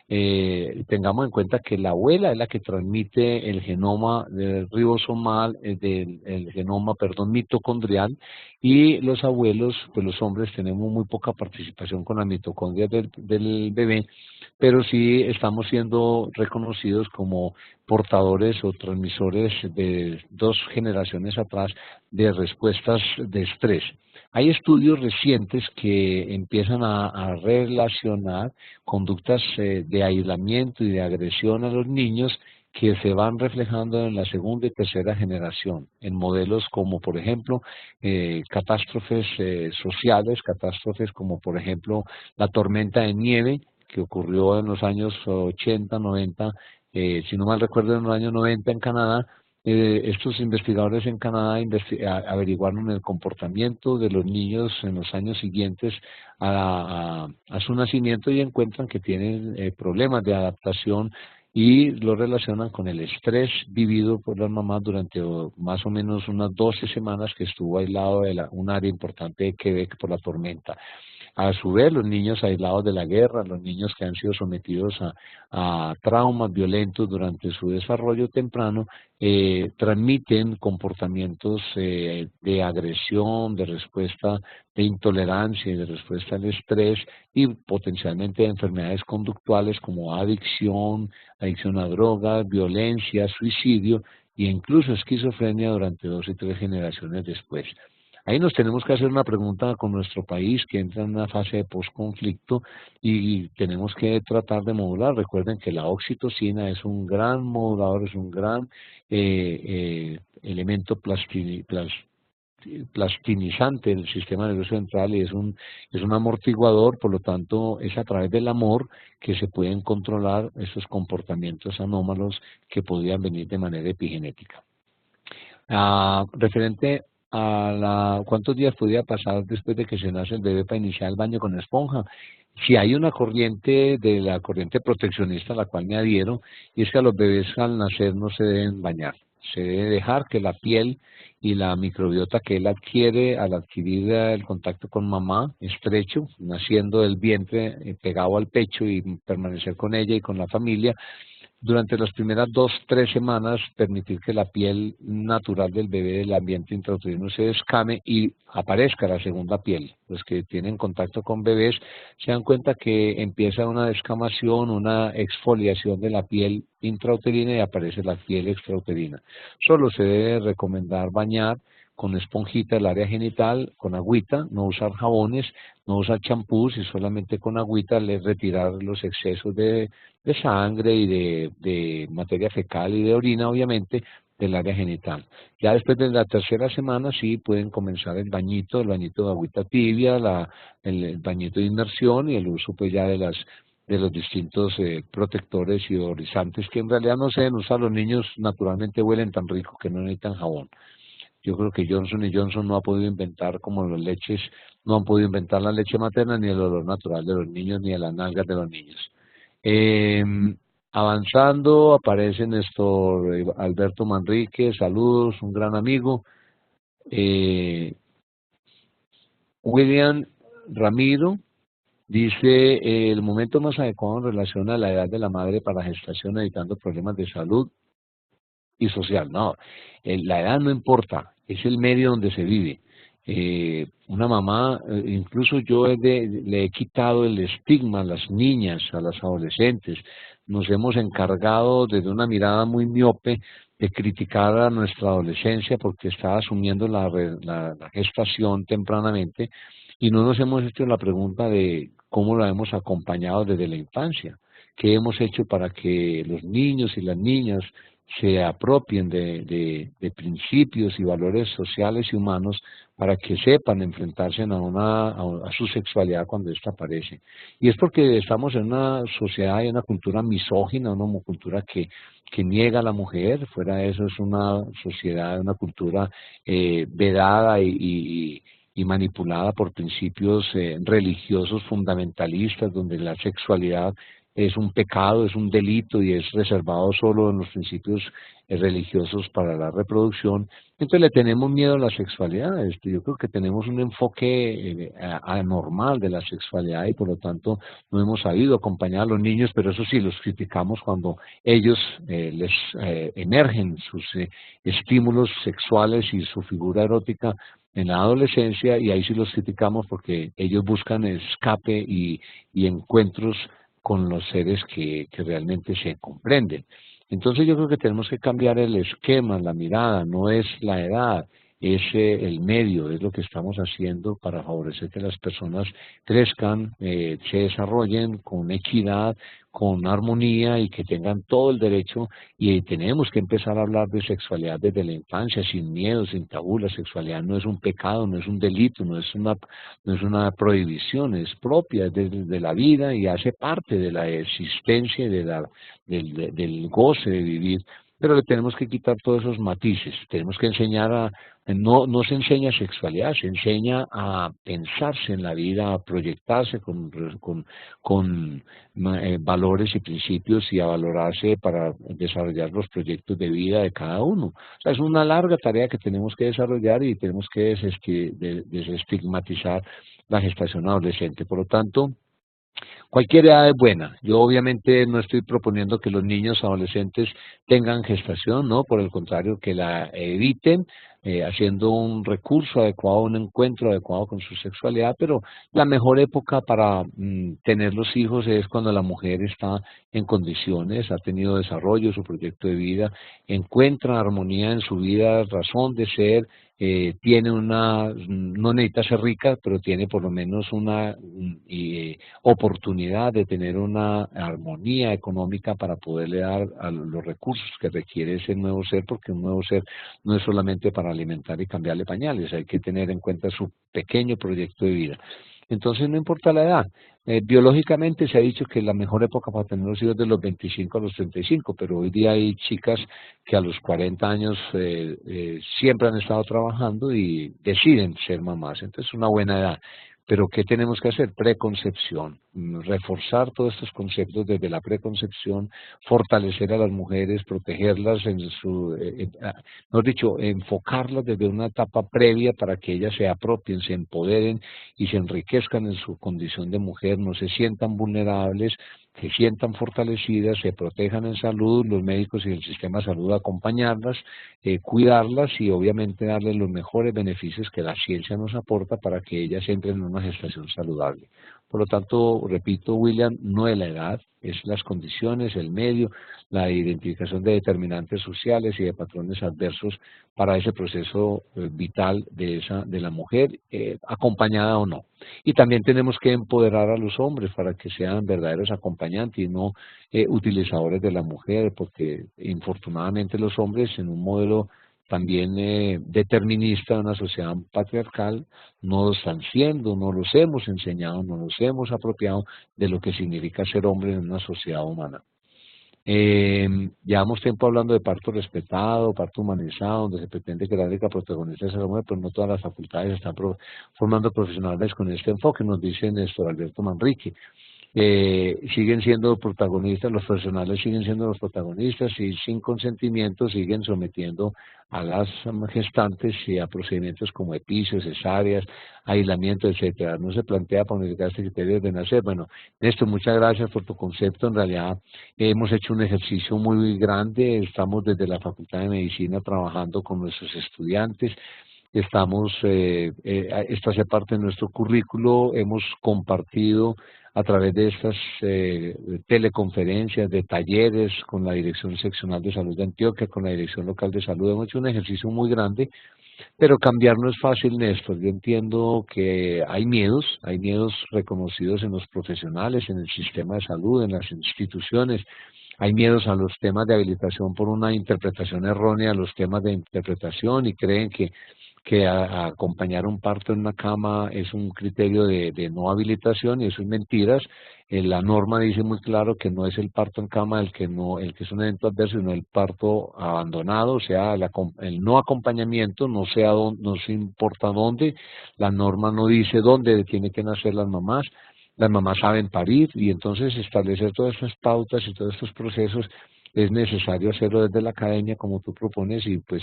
Tengamos en cuenta que la abuela es la que transmite el genoma ribosomal, el genoma, perdón, mitocondrial, y los abuelos, pues los hombres tenemos muy poca participación con las mitocondrias del bebé, pero sí estamos siendo reconocidos como portadores o transmisores de 2 generaciones atrás de respuestas de estrés. Hay estudios recientes que empiezan a relacionar conductas de aislamiento y de agresión a los niños que se van reflejando en la segunda y tercera generación, en modelos como, por ejemplo, catástrofes sociales, catástrofes como, por ejemplo, la tormenta de nieve que ocurrió en los años 80, 90, si no mal recuerdo, en los años 90 en Canadá, estos investigadores en Canadá averiguaron el comportamiento de los niños en los años siguientes a su nacimiento y encuentran que tienen problemas de adaptación y lo relacionan con el estrés vivido por las mamás durante más o menos unas 12 semanas que estuvo aislado de un área importante de Quebec por la tormenta. A su vez, los niños aislados de la guerra, los niños que han sido sometidos a traumas violentos durante su desarrollo temprano, transmiten comportamientos de agresión, de respuesta de intolerancia y de respuesta al estrés y potencialmente de enfermedades conductuales como adicción a drogas, violencia, suicidio e incluso esquizofrenia durante 2 y 3 generaciones después. Ahí nos tenemos que hacer una pregunta con nuestro país que entra en una fase de posconflicto y tenemos que tratar de modular. Recuerden que la oxitocina es un gran modulador, es un gran elemento plastinizante del sistema nervioso central y es un amortiguador, por lo tanto es a través del amor que se pueden controlar esos comportamientos anómalos que podrían venir de manera epigenética. Referente a cuántos días podría pasar después de que se nace el bebé para iniciar el baño con esponja. Si hay una corriente de la corriente proteccionista a la cual me adhiero, y es que a los bebés al nacer no se deben bañar. Se debe dejar que la piel y la microbiota que él adquiere al adquirir el contacto con mamá estrecho, naciendo del vientre pegado al pecho y permanecer con ella y con la familia, durante las primeras 2-3 semanas permitir que la piel natural del bebé del ambiente intrauterino se descame y aparezca la segunda piel. Los que tienen contacto con bebés se dan cuenta que empieza una descamación, una exfoliación de la piel intrauterina y aparece la piel extrauterina. Solo se debe recomendar bañar con esponjita el área genital, con agüita, no usar jabones, no usar champús y solamente con agüita retirar los excesos de sangre y de materia fecal y de orina, obviamente, del área genital. Ya después de la 3ª semana sí pueden comenzar el bañito de agüita tibia, el bañito de inmersión y el uso pues ya de los distintos protectores y odorizantes que en realidad no se deben usar. Los niños naturalmente huelen tan rico que no necesitan jabón. Yo creo que Johnson & Johnson no ha podido inventar como las leches, no han podido inventar la leche materna ni el olor natural de los niños ni de las nalgas de los niños. Avanzando, aparece Néstor Alberto Manrique, saludos, un gran amigo. William Ramiro dice, el momento más adecuado en relación a la edad de la madre para gestación evitando problemas de salud y social. No, la edad no importa, es el medio donde se vive. Una mamá, incluso yo le he quitado el estigma a las niñas, a las adolescentes. Nos hemos encargado desde una mirada muy miope de criticar a nuestra adolescencia porque está asumiendo la gestación tempranamente y no nos hemos hecho la pregunta de cómo la hemos acompañado desde la infancia. ¿Qué hemos hecho para que los niños y las niñas se apropien de principios y valores sociales y humanos para que sepan enfrentarse a su sexualidad cuando ésta aparece? Y es porque estamos en una sociedad y una cultura misógina, una cultura que niega a la mujer. Fuera de eso es una sociedad, una cultura vedada y manipulada por principios religiosos fundamentalistas, donde la sexualidad es un pecado, es un delito y es reservado solo en los principios religiosos para la reproducción. Entonces le tenemos miedo a la sexualidad. Yo creo que tenemos un enfoque anormal de la sexualidad y por lo tanto no hemos sabido acompañar a los niños, pero eso sí, los criticamos cuando ellos les emergen sus estímulos sexuales y su figura erótica en la adolescencia y ahí sí los criticamos porque ellos buscan escape y encuentros con los seres que realmente se comprenden. Entonces yo creo que tenemos que cambiar el esquema, la mirada, no es la edad, es el medio, es lo que estamos haciendo para favorecer que las personas crezcan, se desarrollen con equidad, con armonía y que tengan todo el derecho y tenemos que empezar a hablar de sexualidad desde la infancia, sin miedo, sin tabú. La sexualidad no es un pecado, no es un delito, no es una prohibición, es propia de la vida y hace parte de la existencia y del goce de vivir pero le tenemos que quitar todos esos matices, tenemos que enseñar no se enseña sexualidad, se enseña a pensarse en la vida, a proyectarse con valores y principios y a valorarse para desarrollar los proyectos de vida de cada uno. O sea, es una larga tarea que tenemos que desarrollar y tenemos que desestigmatizar la gestación adolescente. Por lo tanto, cualquier edad es buena. Yo obviamente no estoy proponiendo que los niños adolescentes tengan gestación, ¿no? Por el contrario, que la eviten, haciendo un recurso adecuado, un encuentro adecuado con su sexualidad, pero la mejor época para tener los hijos es cuando la mujer está en condiciones, ha tenido desarrollo, su proyecto de vida, encuentra armonía en su vida, razón de ser, tiene no necesita ser rica, pero tiene por lo menos una oportunidad de tener una armonía económica para poderle dar a los recursos que requiere ese nuevo ser, porque un nuevo ser no es solamente para alimentar y cambiarle pañales, hay que tener en cuenta su pequeño proyecto de vida. Entonces no importa la edad. Biológicamente se ha dicho que la mejor época para tener los hijos es de los 25 a los 35, pero hoy día hay chicas que a los 40 años siempre han estado trabajando y deciden ser mamás. Entonces es una buena edad. Pero ¿qué tenemos que hacer? Preconcepción, reforzar todos estos conceptos desde la preconcepción, fortalecer a las mujeres, protegerlas mejor dicho, enfocarlas desde una etapa previa para que ellas se apropien, se empoderen y se enriquezcan en su condición de mujer, no se sientan vulnerables, se sientan fortalecidas, se protejan en salud, los médicos y el sistema de salud acompañarlas, cuidarlas y obviamente darles los mejores beneficios que la ciencia nos aporta para que ellas entren en una gestación saludable. Por lo tanto, repito, William, no es la edad, es las condiciones, el medio, la identificación de determinantes sociales y de patrones adversos para ese proceso vital de la mujer, acompañada o no. Y también tenemos que empoderar a los hombres para que sean verdaderos acompañantes y no utilizadores de la mujer, porque infortunadamente los hombres en un modelo también determinista de una sociedad patriarcal no lo están siendo, no los hemos enseñado, no los hemos apropiado de lo que significa ser hombre en una sociedad humana. Llevamos tiempo hablando de parto respetado, parto humanizado, donde se pretende que la única protagonista sea la mujer, pero no todas las facultades están formando profesionales con este enfoque, nos dice Néstor Alberto Manrique. Siguen siendo protagonistas, los profesionales siguen siendo los protagonistas y sin consentimiento siguen sometiendo a las gestantes y a procedimientos como epicio, cesáreas, aislamiento, etcétera. No se plantea para unificar este criterio de nacer. Bueno, Néstor, muchas gracias por tu concepto. En realidad hemos hecho un ejercicio muy grande, estamos desde la Facultad de Medicina trabajando con nuestros estudiantes. Esto hace parte de nuestro currículo, hemos compartido a través de estas teleconferencias, de talleres con la Dirección Seccional de Salud de Antioquia, con la Dirección Local de Salud, hemos hecho un ejercicio muy grande, pero cambiar no es fácil, Néstor. Yo entiendo que hay miedos reconocidos en los profesionales, en el sistema de salud, en las instituciones. Hay miedos a los temas de habilitación por una interpretación errónea de los temas de interpretación y creen que acompañar un parto en una cama es un criterio de no habilitación y eso es mentiras. La norma dice muy claro que no es el parto en cama el que es un evento adverso, sino el parto abandonado, o sea, el no acompañamiento, no se importa dónde, la norma no dice dónde tienen que nacer las mamás saben parir y entonces establecer todas estas pautas y todos estos procesos es necesario hacerlo desde la academia como tú propones y pues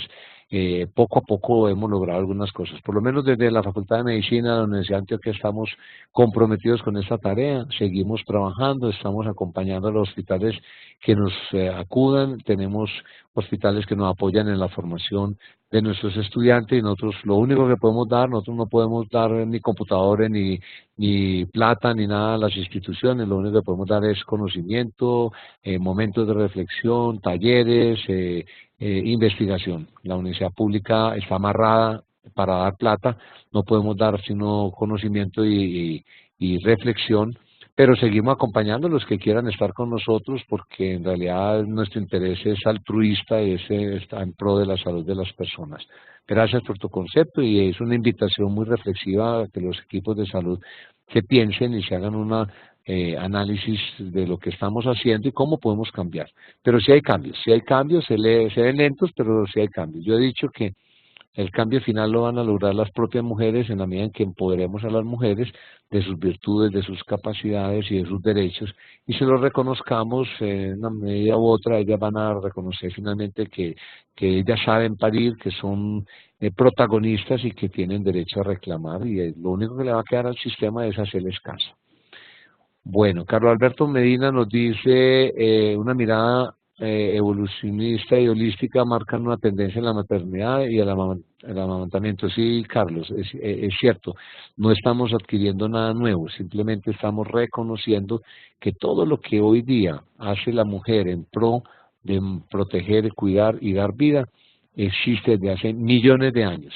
poco a poco hemos logrado algunas cosas. Por lo menos desde la Facultad de Medicina de la Universidad de Antioquia estamos comprometidos con esta tarea, seguimos trabajando, estamos acompañando a los hospitales que nos acudan, tenemos hospitales que nos apoyan en la formación de nuestros estudiantes y nosotros lo único que podemos dar, nosotros no podemos dar ni computadores, ni plata, ni nada a las instituciones, lo único que podemos dar es conocimiento, momentos de reflexión, talleres, investigación. La universidad pública está amarrada para dar plata, no podemos dar sino conocimiento y reflexión, pero seguimos acompañando a los que quieran estar con nosotros porque en realidad nuestro interés es altruista y ese está en pro de la salud de las personas. Gracias por tu concepto y es una invitación muy reflexiva a que los equipos de salud se piensen y se hagan una análisis de lo que estamos haciendo y cómo podemos cambiar. Pero sí hay cambios, se ven lentos, pero sí hay cambios. Yo he dicho que el cambio final lo van a lograr las propias mujeres en la medida en que empoderemos a las mujeres de sus virtudes, de sus capacidades y de sus derechos, y se los reconozcamos en una medida u otra. Ellas van a reconocer finalmente que ellas saben parir, que son protagonistas y que tienen derecho a reclamar, y lo único que le va a quedar al sistema es hacerles caso. Bueno, Carlos Alberto Medina nos dice, una mirada evolucionista y holística marcan una tendencia en la maternidad y el amamantamiento. Sí, Carlos, es cierto, no estamos adquiriendo nada nuevo, simplemente estamos reconociendo que todo lo que hoy día hace la mujer en pro de proteger, cuidar y dar vida, existe desde hace millones de años.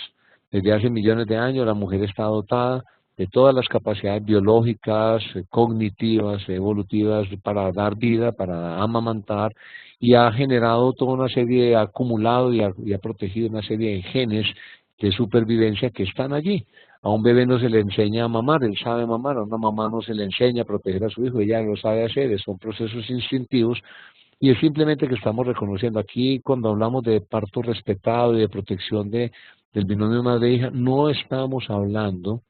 Desde hace millones de años la mujer está dotada de todas las capacidades biológicas, cognitivas, evolutivas para dar vida, para amamantar, y ha generado toda una serie, ha acumulado y ha protegido una serie de genes de supervivencia que están allí. A un bebé no se le enseña a mamar, él sabe mamar; a una mamá no se le enseña a proteger a su hijo, ella lo sabe hacer, son procesos instintivos. Y es simplemente que estamos reconociendo aquí, cuando hablamos de parto respetado y de protección del binomio madre-hija, no estamos hablando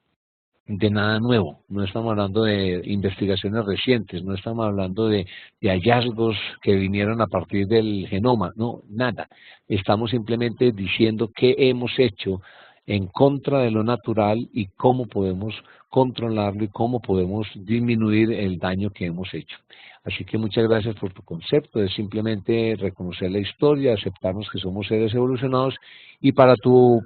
de nada nuevo, no estamos hablando de investigaciones recientes, no estamos hablando de hallazgos que vinieron a partir del genoma, no, nada. Estamos simplemente diciendo qué hemos hecho en contra de lo natural y cómo podemos controlarlo y cómo podemos disminuir el daño que hemos hecho. Así que muchas gracias por tu concepto, es simplemente reconocer la historia, aceptarnos que somos seres evolucionados. Y para tu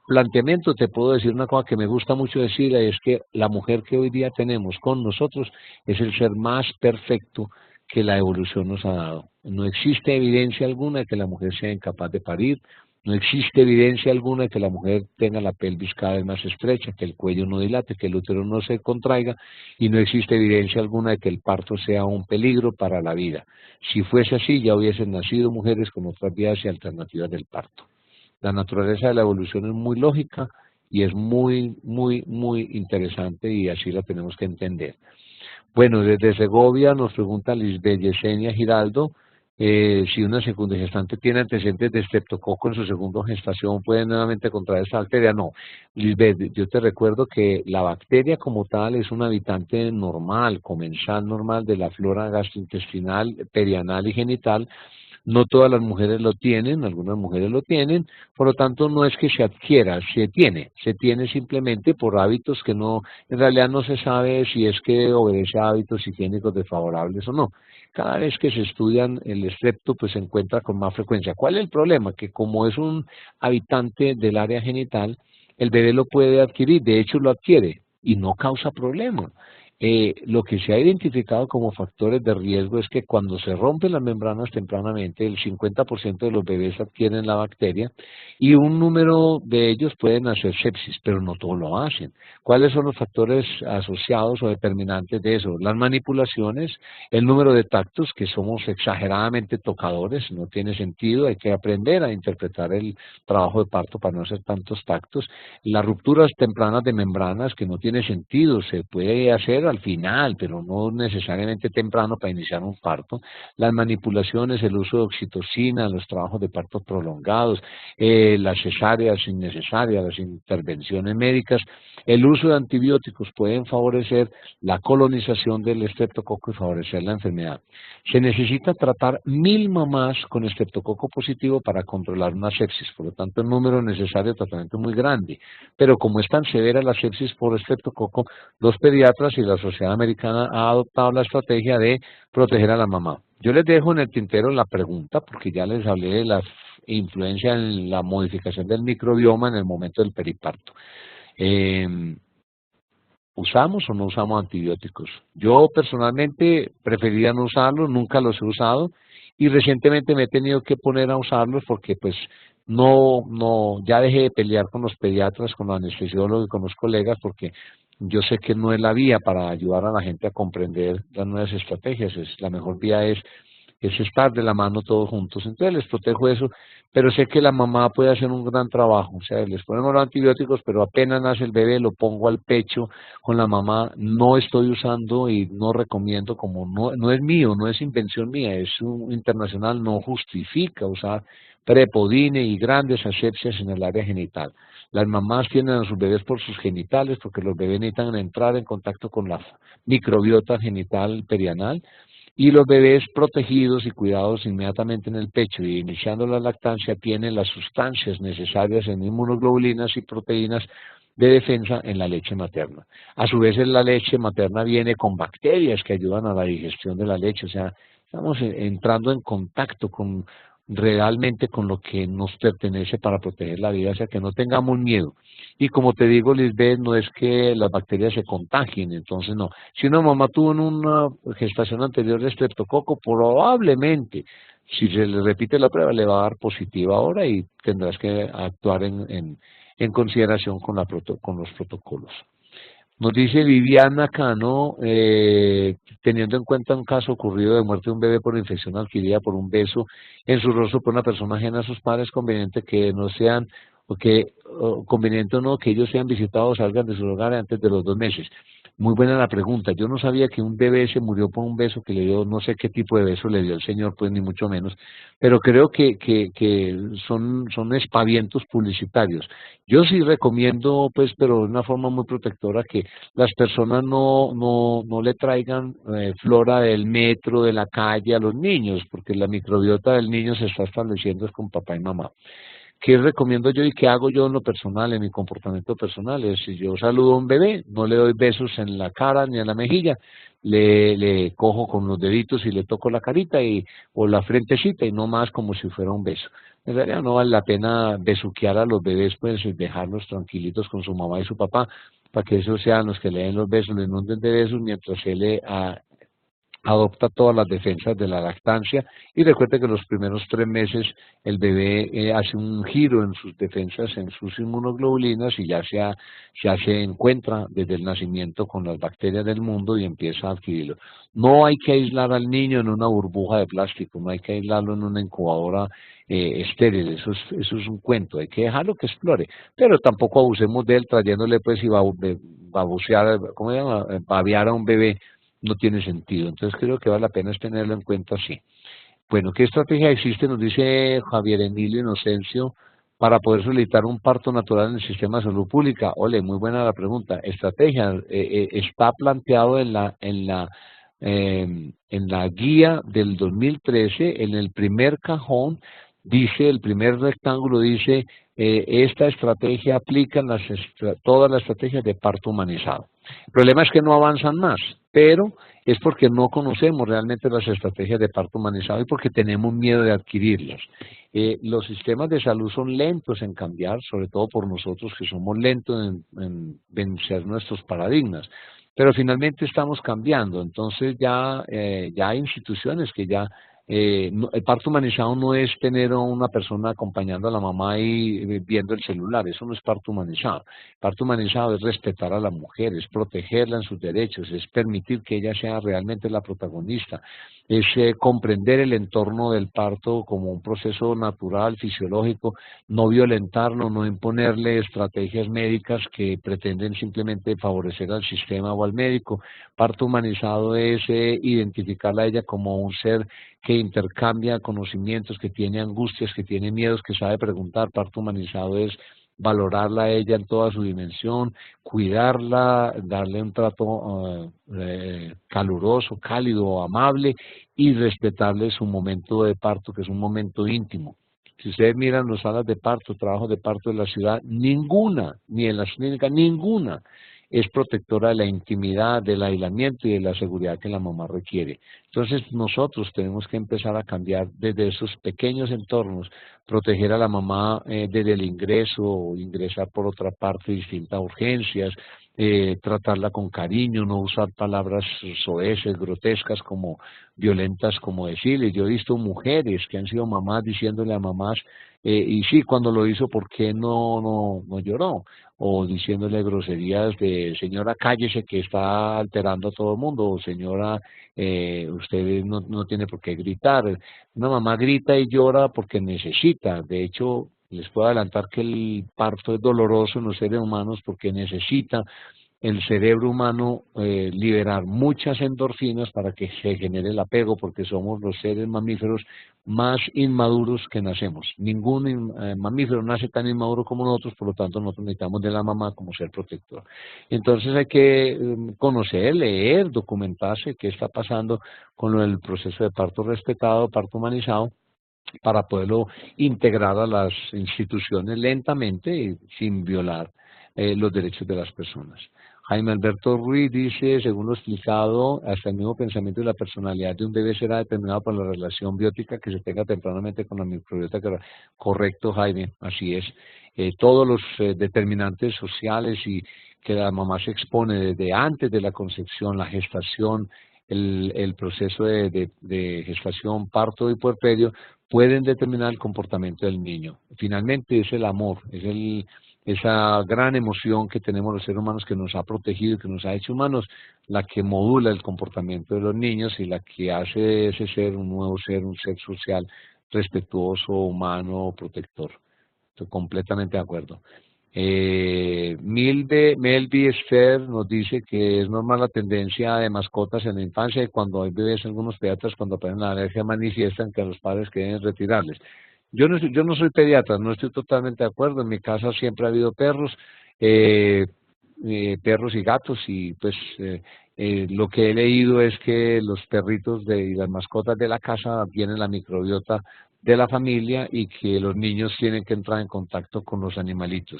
planteamiento te puedo decir una cosa que me gusta mucho decir, es que la mujer que hoy día tenemos con nosotros es el ser más perfecto que la evolución nos ha dado. No existe evidencia alguna de que la mujer sea incapaz de parir, no existe evidencia alguna de que la mujer tenga la pelvis cada vez más estrecha, que el cuello no dilate, que el útero no se contraiga, y no existe evidencia alguna de que el parto sea un peligro para la vida. Si fuese así, ya hubiesen nacido mujeres con otras vías y alternativas del parto. La naturaleza de la evolución es muy lógica y es muy interesante, y así la tenemos que entender. Bueno, desde Segovia nos pregunta Lisbeth Yesenia Giraldo, si una secundogestante tiene antecedentes de estreptococo en su segunda gestación, ¿puede nuevamente contraer esta bacteria? No, Lisbeth, yo te recuerdo que la bacteria como tal es un habitante normal, comensal normal de la flora gastrointestinal, perianal y genital. No todas las mujeres lo tienen, algunas mujeres lo tienen, por lo tanto no es que se adquiera, se tiene simplemente por hábitos que no, en realidad no se sabe si es que obedece a hábitos higiénicos desfavorables o no. Cada vez que se estudian el estrepto, pues se encuentra con más frecuencia. ¿Cuál es el problema? Que como es un habitante del área genital, el bebé lo puede adquirir, de hecho lo adquiere y no causa problema. Lo que se ha identificado como factores de riesgo es que cuando se rompen las membranas tempranamente, el 50% de los bebés adquieren la bacteria y un número de ellos pueden hacer sepsis, pero no todos lo hacen. ¿Cuáles son los factores asociados o determinantes de eso? Las manipulaciones, el número de tactos, que somos exageradamente tocadores, no tiene sentido, hay que aprender a interpretar el trabajo de parto para no hacer tantos tactos. Las rupturas tempranas de membranas, que no tiene sentido, se puede hacer al final, pero no necesariamente temprano para iniciar un parto. Las manipulaciones, el uso de oxitocina, los trabajos de parto prolongados, las cesáreas innecesarias, las intervenciones médicas, el uso de antibióticos pueden favorecer la colonización del estreptococo y favorecer la enfermedad. Se necesita tratar 1000 mamás con estreptococo positivo para controlar una sepsis, por lo tanto el número necesario de tratamiento es muy grande, pero como es tan severa la sepsis por estreptococo, los pediatras y la Sociedad Americana ha adoptado la estrategia de proteger a la mamá. Yo les dejo en el tintero la pregunta, porque ya les hablé de la influencia en la modificación del microbioma en el momento del periparto. ¿Usamos o no usamos antibióticos? Yo personalmente preferiría no usarlos, nunca los he usado, y recientemente me he tenido que poner a usarlos porque pues ya dejé de pelear con los pediatras, con los anestesiólogos y con los colegas, porque yo sé que no es la vía para ayudar a la gente a comprender las nuevas estrategias. La mejor vía es es estar de la mano todos juntos. Entonces les protejo eso, pero sé que la mamá puede hacer un gran trabajo. O sea, les ponemos los antibióticos, pero apenas nace el bebé, lo pongo al pecho con la mamá. No estoy usando y no recomiendo, como no es mío, no es invención mía, es un internacional, no justifica usar prepodine y grandes asepsias en el área genital. Las mamás tienen a sus bebés por sus genitales, porque los bebés necesitan entrar en contacto con la microbiota genital perianal, y los bebés protegidos y cuidados inmediatamente en el pecho y iniciando la lactancia tienen las sustancias necesarias en inmunoglobulinas y proteínas de defensa en la leche materna. A su vez, la leche materna viene con bacterias que ayudan a la digestión de la leche, o sea, estamos entrando en contacto con realmente con lo que nos pertenece para proteger la vida, o sea, que no tengamos miedo. Y como te digo, Lisbeth, no es que las bacterias se contagien, entonces no. Si una mamá tuvo en una gestación anterior de estreptococo, probablemente, si se le repite la prueba, le va a dar positiva ahora y tendrás que actuar en consideración con los protocolos. Nos dice Viviana Cano, teniendo en cuenta un caso ocurrido de muerte de un bebé por infección adquirida por un beso en su rostro por una persona ajena a sus padres, conveniente que no sean, conveniente o no, que ellos sean visitados o salgan de su hogar antes de los 2 meses. Muy buena la pregunta. Yo no sabía que un bebé se murió por un beso que le dio, no sé qué tipo de beso le dio el señor, pues ni mucho menos, pero creo que son espavientos publicitarios. Yo sí recomiendo, pues, pero de una forma muy protectora, que las personas no le traigan flora del metro, de la calle a los niños, porque la microbiota del niño se está estableciendo es con papá y mamá. ¿Qué recomiendo yo y qué hago yo en lo personal, en mi comportamiento personal? Es si yo saludo a un bebé, no le doy besos en la cara ni en la mejilla, le cojo con los deditos y le toco la carita o la frentecita y no más como si fuera un beso. En realidad no vale la pena besuquear a los bebés, pues dejarlos tranquilitos con su mamá y su papá, para que esos sean los que le den los besos, le inunden de besos mientras él adopta todas las defensas de la lactancia y recuerde que los primeros 3 meses el bebé hace un giro en sus defensas, en sus inmunoglobulinas y ya se encuentra desde el nacimiento con las bacterias del mundo y empieza a adquirirlo. No hay que aislar al niño en una burbuja de plástico, no hay que aislarlo en una incubadora estéril, eso es un cuento, hay que dejarlo que explore, pero tampoco abusemos de él trayéndole pues y babucear, ¿cómo se llama? Babear a un bebé no tiene sentido. Entonces creo que vale la pena es tenerlo en cuenta así. Bueno, ¿qué estrategia existe? Nos dice Javier Emilio Inocencio para poder solicitar un parto natural en el sistema de salud pública. Ole, muy buena la pregunta. Estrategia está planteado en la guía del 2013, en el primer cajón, dice, el primer rectángulo dice, esta estrategia aplica en todas las estrategias de parto humanizado. El problema es que no avanzan más, pero es porque no conocemos realmente las estrategias de parto humanizado y porque tenemos miedo de adquirirlas. Los sistemas de salud son lentos en cambiar, sobre todo por nosotros que somos lentos en vencer nuestros paradigmas. Pero finalmente estamos cambiando, entonces ya hay instituciones que ya el parto humanizado no es tener a una persona acompañando a la mamá y viendo el celular, eso no es parto humanizado. Parto humanizado es respetar a la mujer, es protegerla en sus derechos, es permitir que ella sea realmente la protagonista, es comprender el entorno del parto como un proceso natural, fisiológico, no violentarlo, no imponerle estrategias médicas que pretenden simplemente favorecer al sistema o al médico. Parto humanizado es identificarla a ella como un ser que intercambia conocimientos, que tiene angustias, que tiene miedos, que sabe preguntar. Parto humanizado es valorarla a ella en toda su dimensión, cuidarla, darle un trato caluroso, cálido, amable y respetarle su momento de parto, que es un momento íntimo. Si ustedes miran las salas de parto, trabajos de parto de la ciudad, ninguna, ni en las clínicas, ninguna es protectora de la intimidad, del aislamiento y de la seguridad que la mamá requiere. Entonces nosotros tenemos que empezar a cambiar desde esos pequeños entornos, proteger a la mamá desde el ingreso o ingresar por otra parte distinta a urgencias, tratarla con cariño, no usar palabras soeces, grotescas, como violentas, como decirle. Yo he visto mujeres que han sido mamás diciéndole a mamás, y sí, cuando lo hizo, ¿por qué no lloró? O diciéndole groserías de, señora, cállese que está alterando a todo el mundo, o señora, usted no tiene por qué gritar. Una mamá grita y llora porque necesita. De hecho, les puedo adelantar que el parto es doloroso en los seres humanos porque necesita el cerebro humano liberar muchas endorfinas para que se genere el apego, porque somos los seres mamíferos más inmaduros que nacemos. Ningún mamífero nace tan inmaduro como nosotros, por lo tanto nosotros necesitamos de la mamá como ser protector. Entonces hay que conocer, leer, documentarse qué está pasando con el proceso de parto respetado, parto humanizado, para poderlo integrar a las instituciones lentamente y sin violar los derechos de las personas. Jaime Alberto Ruiz dice, según lo explicado, hasta el mismo pensamiento y la personalidad de un bebé será determinado por la relación biótica que se tenga tempranamente con la microbiota. Correcto, Jaime, así es. Todos los determinantes sociales y que la mamá se expone desde antes de la concepción, la gestación, el proceso de gestación, parto y puerperio, pueden determinar el comportamiento del niño. Finalmente es el amor, es esa gran emoción que tenemos los seres humanos que nos ha protegido y que nos ha hecho humanos, la que modula el comportamiento de los niños y la que hace de ese ser un nuevo ser, un ser social, respetuoso, humano, protector. Estoy completamente de acuerdo. Melby Esther nos dice que es normal la tendencia de mascotas en la infancia y cuando hay bebés, algunos pediatras cuando aprenden la alergia manifiestan que a los padres quieren retirarles. Yo no soy pediatra, no estoy totalmente de acuerdo. En mi casa siempre ha habido perros, perros y gatos y pues lo que he leído es que los perritos y las mascotas de la casa tienen la microbiota de la familia y que los niños tienen que entrar en contacto con los animalitos.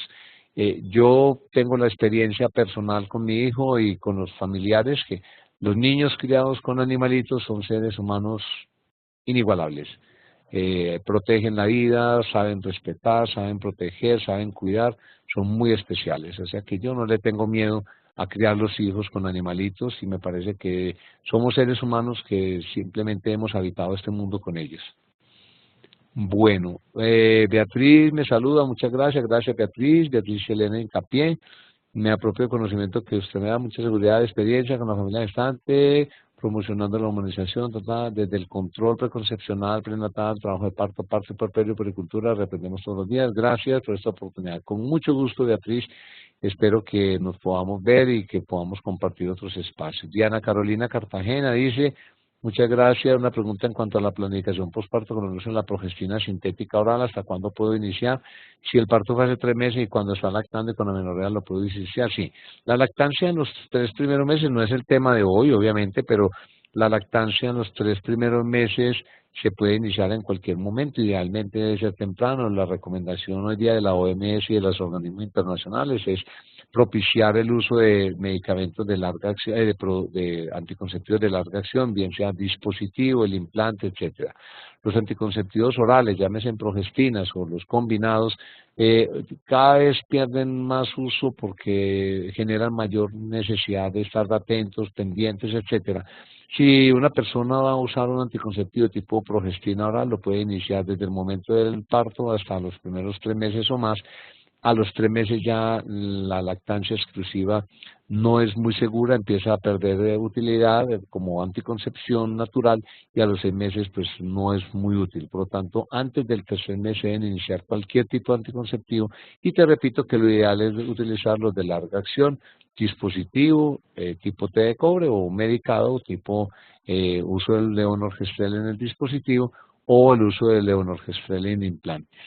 Yo tengo la experiencia personal con mi hijo y con los familiares que los niños criados con animalitos son seres humanos inigualables. Protegen la vida, saben respetar, saben proteger, saben cuidar, son muy especiales. O sea que yo no le tengo miedo a criar los hijos con animalitos y me parece que somos seres humanos que simplemente hemos habitado este mundo con ellos. Bueno, Beatriz me saluda, muchas gracias, gracias Beatriz Elena Hincapié, me apropio del conocimiento que usted me da, mucha seguridad, experiencia con la familia gestante, promocionando la humanización, desde el control preconcepcional, prenatal, trabajo de parto, puerperio, puericultura, reprendemos todos los días, gracias por esta oportunidad, con mucho gusto Beatriz, espero que nos podamos ver y que podamos compartir otros espacios. Diana Carolina Cartagena dice, muchas gracias. Una pregunta en cuanto a la planificación postparto con relación a la progestina sintética oral, ¿hasta cuándo puedo iniciar? Si el parto fue hace 3 meses y cuando está lactando y con amenorrea lo puedo iniciar, sí. La lactancia en los 3 primeros meses no es el tema de hoy, obviamente, pero la lactancia en los 3 primeros meses se puede iniciar en cualquier momento, idealmente debe ser temprano. La recomendación hoy día de la OMS y de los organismos internacionales es propiciar el uso de medicamentos de larga acción, de anticonceptivos de larga acción, bien sea dispositivo, el implante, etcétera. Los anticonceptivos orales, llámese progestinas o los combinados, cada vez pierden más uso porque generan mayor necesidad de estar atentos, pendientes, etcétera. Si una persona va a usar un anticonceptivo tipo progestina oral, lo puede iniciar desde el momento del parto hasta los primeros 3 meses o más. A los 3 meses ya la lactancia exclusiva no es muy segura, empieza a perder utilidad como anticoncepción natural y a los 6 meses pues no es muy útil. Por lo tanto, antes del 3er mes se deben iniciar cualquier tipo de anticonceptivo y te repito que lo ideal es utilizar los de larga acción, dispositivo tipo té de cobre o medicado tipo uso del levonorgestrel en el dispositivo o el uso del levonorgestrel en implantes.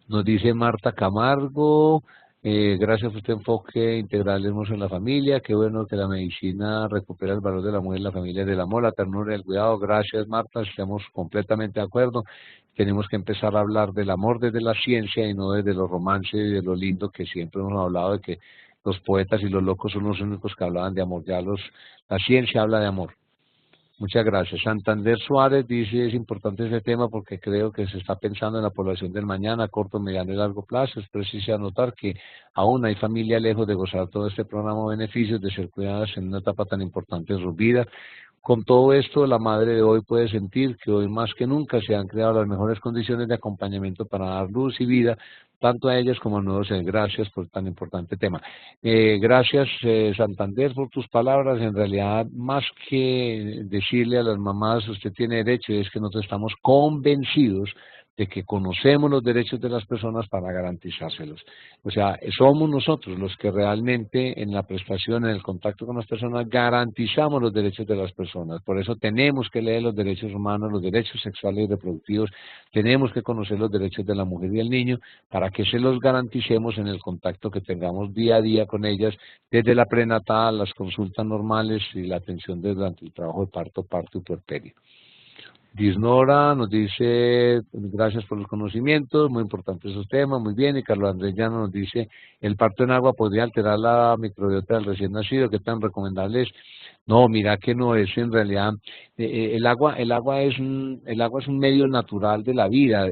Nos dice Marta Camargo, gracias por este enfoque integral hermoso en la familia, qué bueno que la medicina recupera el valor de la mujer, la familia, del amor, la ternura y el cuidado. Gracias Marta, estamos completamente de acuerdo. Tenemos que empezar a hablar del amor desde la ciencia y no desde los romances y de lo lindo que siempre hemos hablado de que los poetas y los locos son los únicos que hablaban de amor. Ya la ciencia habla de amor. Muchas gracias. Santander Suárez dice, es importante ese tema porque creo que se está pensando en la población del mañana, a corto, mediano y largo plazo. Es preciso anotar que aún hay familias lejos de gozar todo este programa de beneficios, de ser cuidadas en una etapa tan importante de sus vidas. Con todo esto, la madre de hoy puede sentir que hoy más que nunca se han creado las mejores condiciones de acompañamiento para dar luz y vida, tanto a ellas como a nuevos seres. Gracias por tan importante tema. Gracias, Santander, por tus palabras. En realidad, más que decirle a las mamás, usted tiene derecho, es que nosotros estamos convencidos de que conocemos los derechos de las personas para garantizárselos. O sea, somos nosotros los que realmente en la prestación, en el contacto con las personas, garantizamos los derechos de las personas. Por eso tenemos que leer los derechos humanos, los derechos sexuales y reproductivos, tenemos que conocer los derechos de la mujer y el niño para que se los garanticemos en el contacto que tengamos día a día con ellas, desde la prenatal, las consultas normales y la atención durante el trabajo de parto, parto y puerperio. Disnora nos dice, gracias por los conocimientos, muy importantes esos temas, muy bien. Y Carlos Andrés Llano nos dice, el parto en agua podría alterar la microbiota del recién nacido, ¿qué tan recomendable es? No, mira que no es en realidad, el agua es un medio natural de la vida.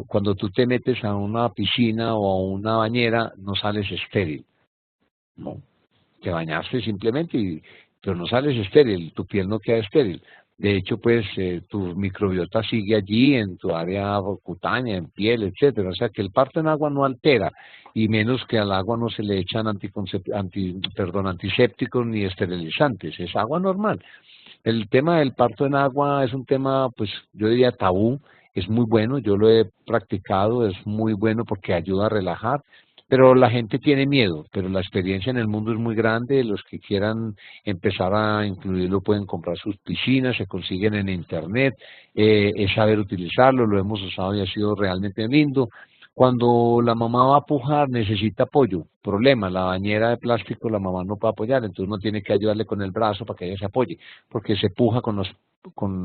Cuando tú te metes a una piscina o a una bañera, no sales estéril, no, te bañaste simplemente, pero no sales estéril, tu piel no queda estéril. De hecho, pues, tu microbiota sigue allí en tu área cutánea, en piel, etcétera. O sea, que el parto en agua no altera, y menos que al agua no se le echan antisépticos ni esterilizantes, es agua normal. El tema del parto en agua es un tema, pues, yo diría tabú, es muy bueno, yo lo he practicado, es muy bueno porque ayuda a relajar, pero la gente tiene miedo, pero la experiencia en el mundo es muy grande, los que quieran empezar a incluirlo pueden comprar sus piscinas, se consiguen en internet, es saber utilizarlo, lo hemos usado y ha sido realmente lindo. Cuando la mamá va a pujar necesita apoyo, problema, la bañera de plástico la mamá no puede apoyar, entonces uno tiene que ayudarle con el brazo para que ella se apoye, porque se puja con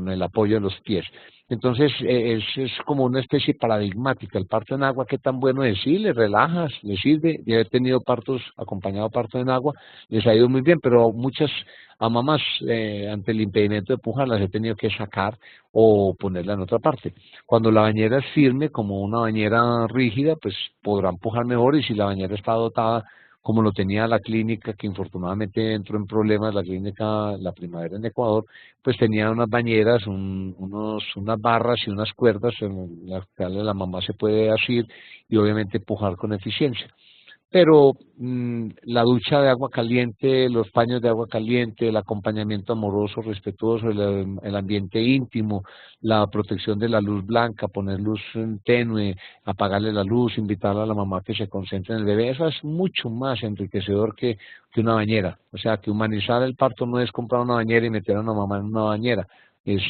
el apoyo de los pies. Entonces es como una especie paradigmática. El parto en agua, ¿qué tan bueno es? Sí, le relajas, le sirve. Ya he tenido partos, acompañado parto en agua, les ha ido muy bien, pero muchas a mamás ante el impedimento de pujar las he tenido que sacar o ponerla en otra parte. Cuando la bañera es firme, como una bañera rígida, pues podrán pujar mejor, y si la bañera está dotada como lo tenía la clínica, que infortunadamente entró en problemas, la clínica La Primavera en Ecuador, pues tenía unas bañeras, unas barras y unas cuerdas en las cuales la mamá se puede asir y obviamente pujar con eficiencia. Pero la ducha de agua caliente, los paños de agua caliente, el acompañamiento amoroso, respetuoso, el ambiente íntimo, la protección de la luz blanca, poner luz tenue, apagarle la luz, invitar a la mamá que se concentre en el bebé, eso es mucho más enriquecedor que una bañera. O sea, que humanizar el parto no es comprar una bañera y meter a una mamá en una bañera, es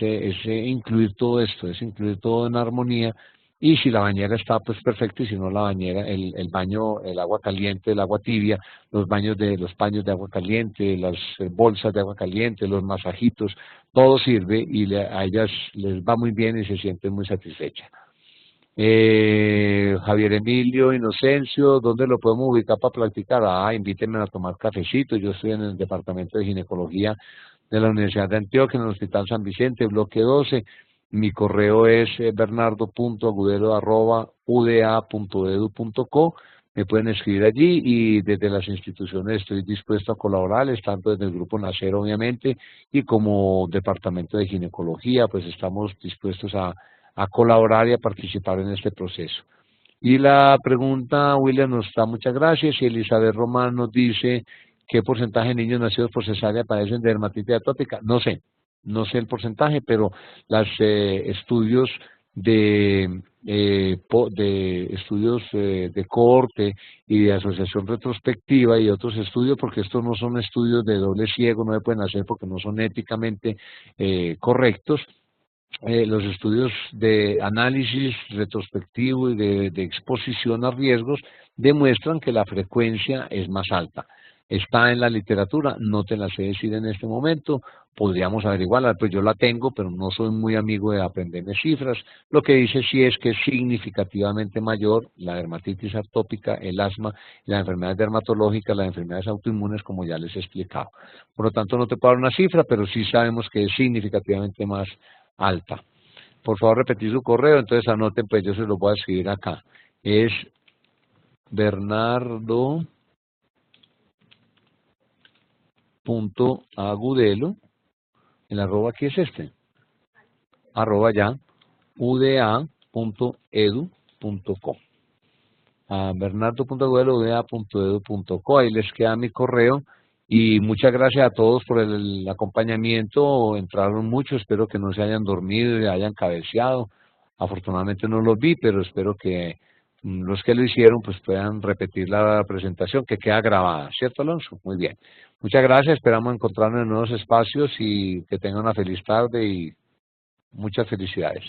incluir todo esto, es incluir todo en armonía. Y si la bañera está, pues perfecto, y si no la bañera, el baño, el agua caliente, el agua tibia, los paños de agua caliente, las bolsas de agua caliente, los masajitos, todo sirve y a ellas les va muy bien y se sienten muy satisfechas. Javier Emilio Inocencio, ¿dónde lo podemos ubicar para practicar? Invítenme a tomar cafecito, yo estoy en el departamento de ginecología de la Universidad de Antioquia, en el Hospital San Vicente, bloque 12. Mi correo es bernardo.agudelo@uda.edu.co. Me pueden escribir allí y desde las instituciones estoy dispuesto a colaborarles, tanto desde el Grupo Nacer, obviamente, y como Departamento de Ginecología, pues estamos dispuestos a colaborar y a participar en este proceso. Y la pregunta, William, nos da muchas gracias, y Elizabeth Román nos dice, ¿qué porcentaje de niños nacidos por cesárea padecen de dermatitis atópica? No sé el porcentaje, pero los estudios de cohorte y de asociación retrospectiva y otros estudios, porque estos no son estudios de doble ciego, no se pueden hacer porque no son éticamente correctos. Los estudios de análisis retrospectivo y de exposición a riesgos demuestran que la frecuencia es más alta. está en la literatura, no te la sé decir en este momento, podríamos averiguarla, pues yo la tengo, pero no soy muy amigo de aprenderme cifras. Lo que dice sí es que es significativamente mayor la dermatitis atópica, el asma, las enfermedades dermatológicas, las enfermedades autoinmunes, como ya les he explicado. Por lo tanto, no te puedo dar una cifra, pero sí sabemos que es significativamente más alta. Por favor, repetir su correo, entonces anoten, pues yo se lo voy a escribir acá. Es bernardo.agudelo, el arroba aquí es este, arroba ya, uda.edu.co. A bernardo.agudelo, uda.edu.co, ahí les queda mi correo. Y muchas gracias a todos por el acompañamiento, entraron muchos, espero que no se hayan dormido y hayan cabeceado. Afortunadamente no los vi, pero espero que los que lo hicieron pues puedan repetir la presentación que queda grabada, ¿cierto, Alonso? Muy bien. Muchas gracias, esperamos encontrarnos en nuevos espacios y que tengan una feliz tarde y muchas felicidades.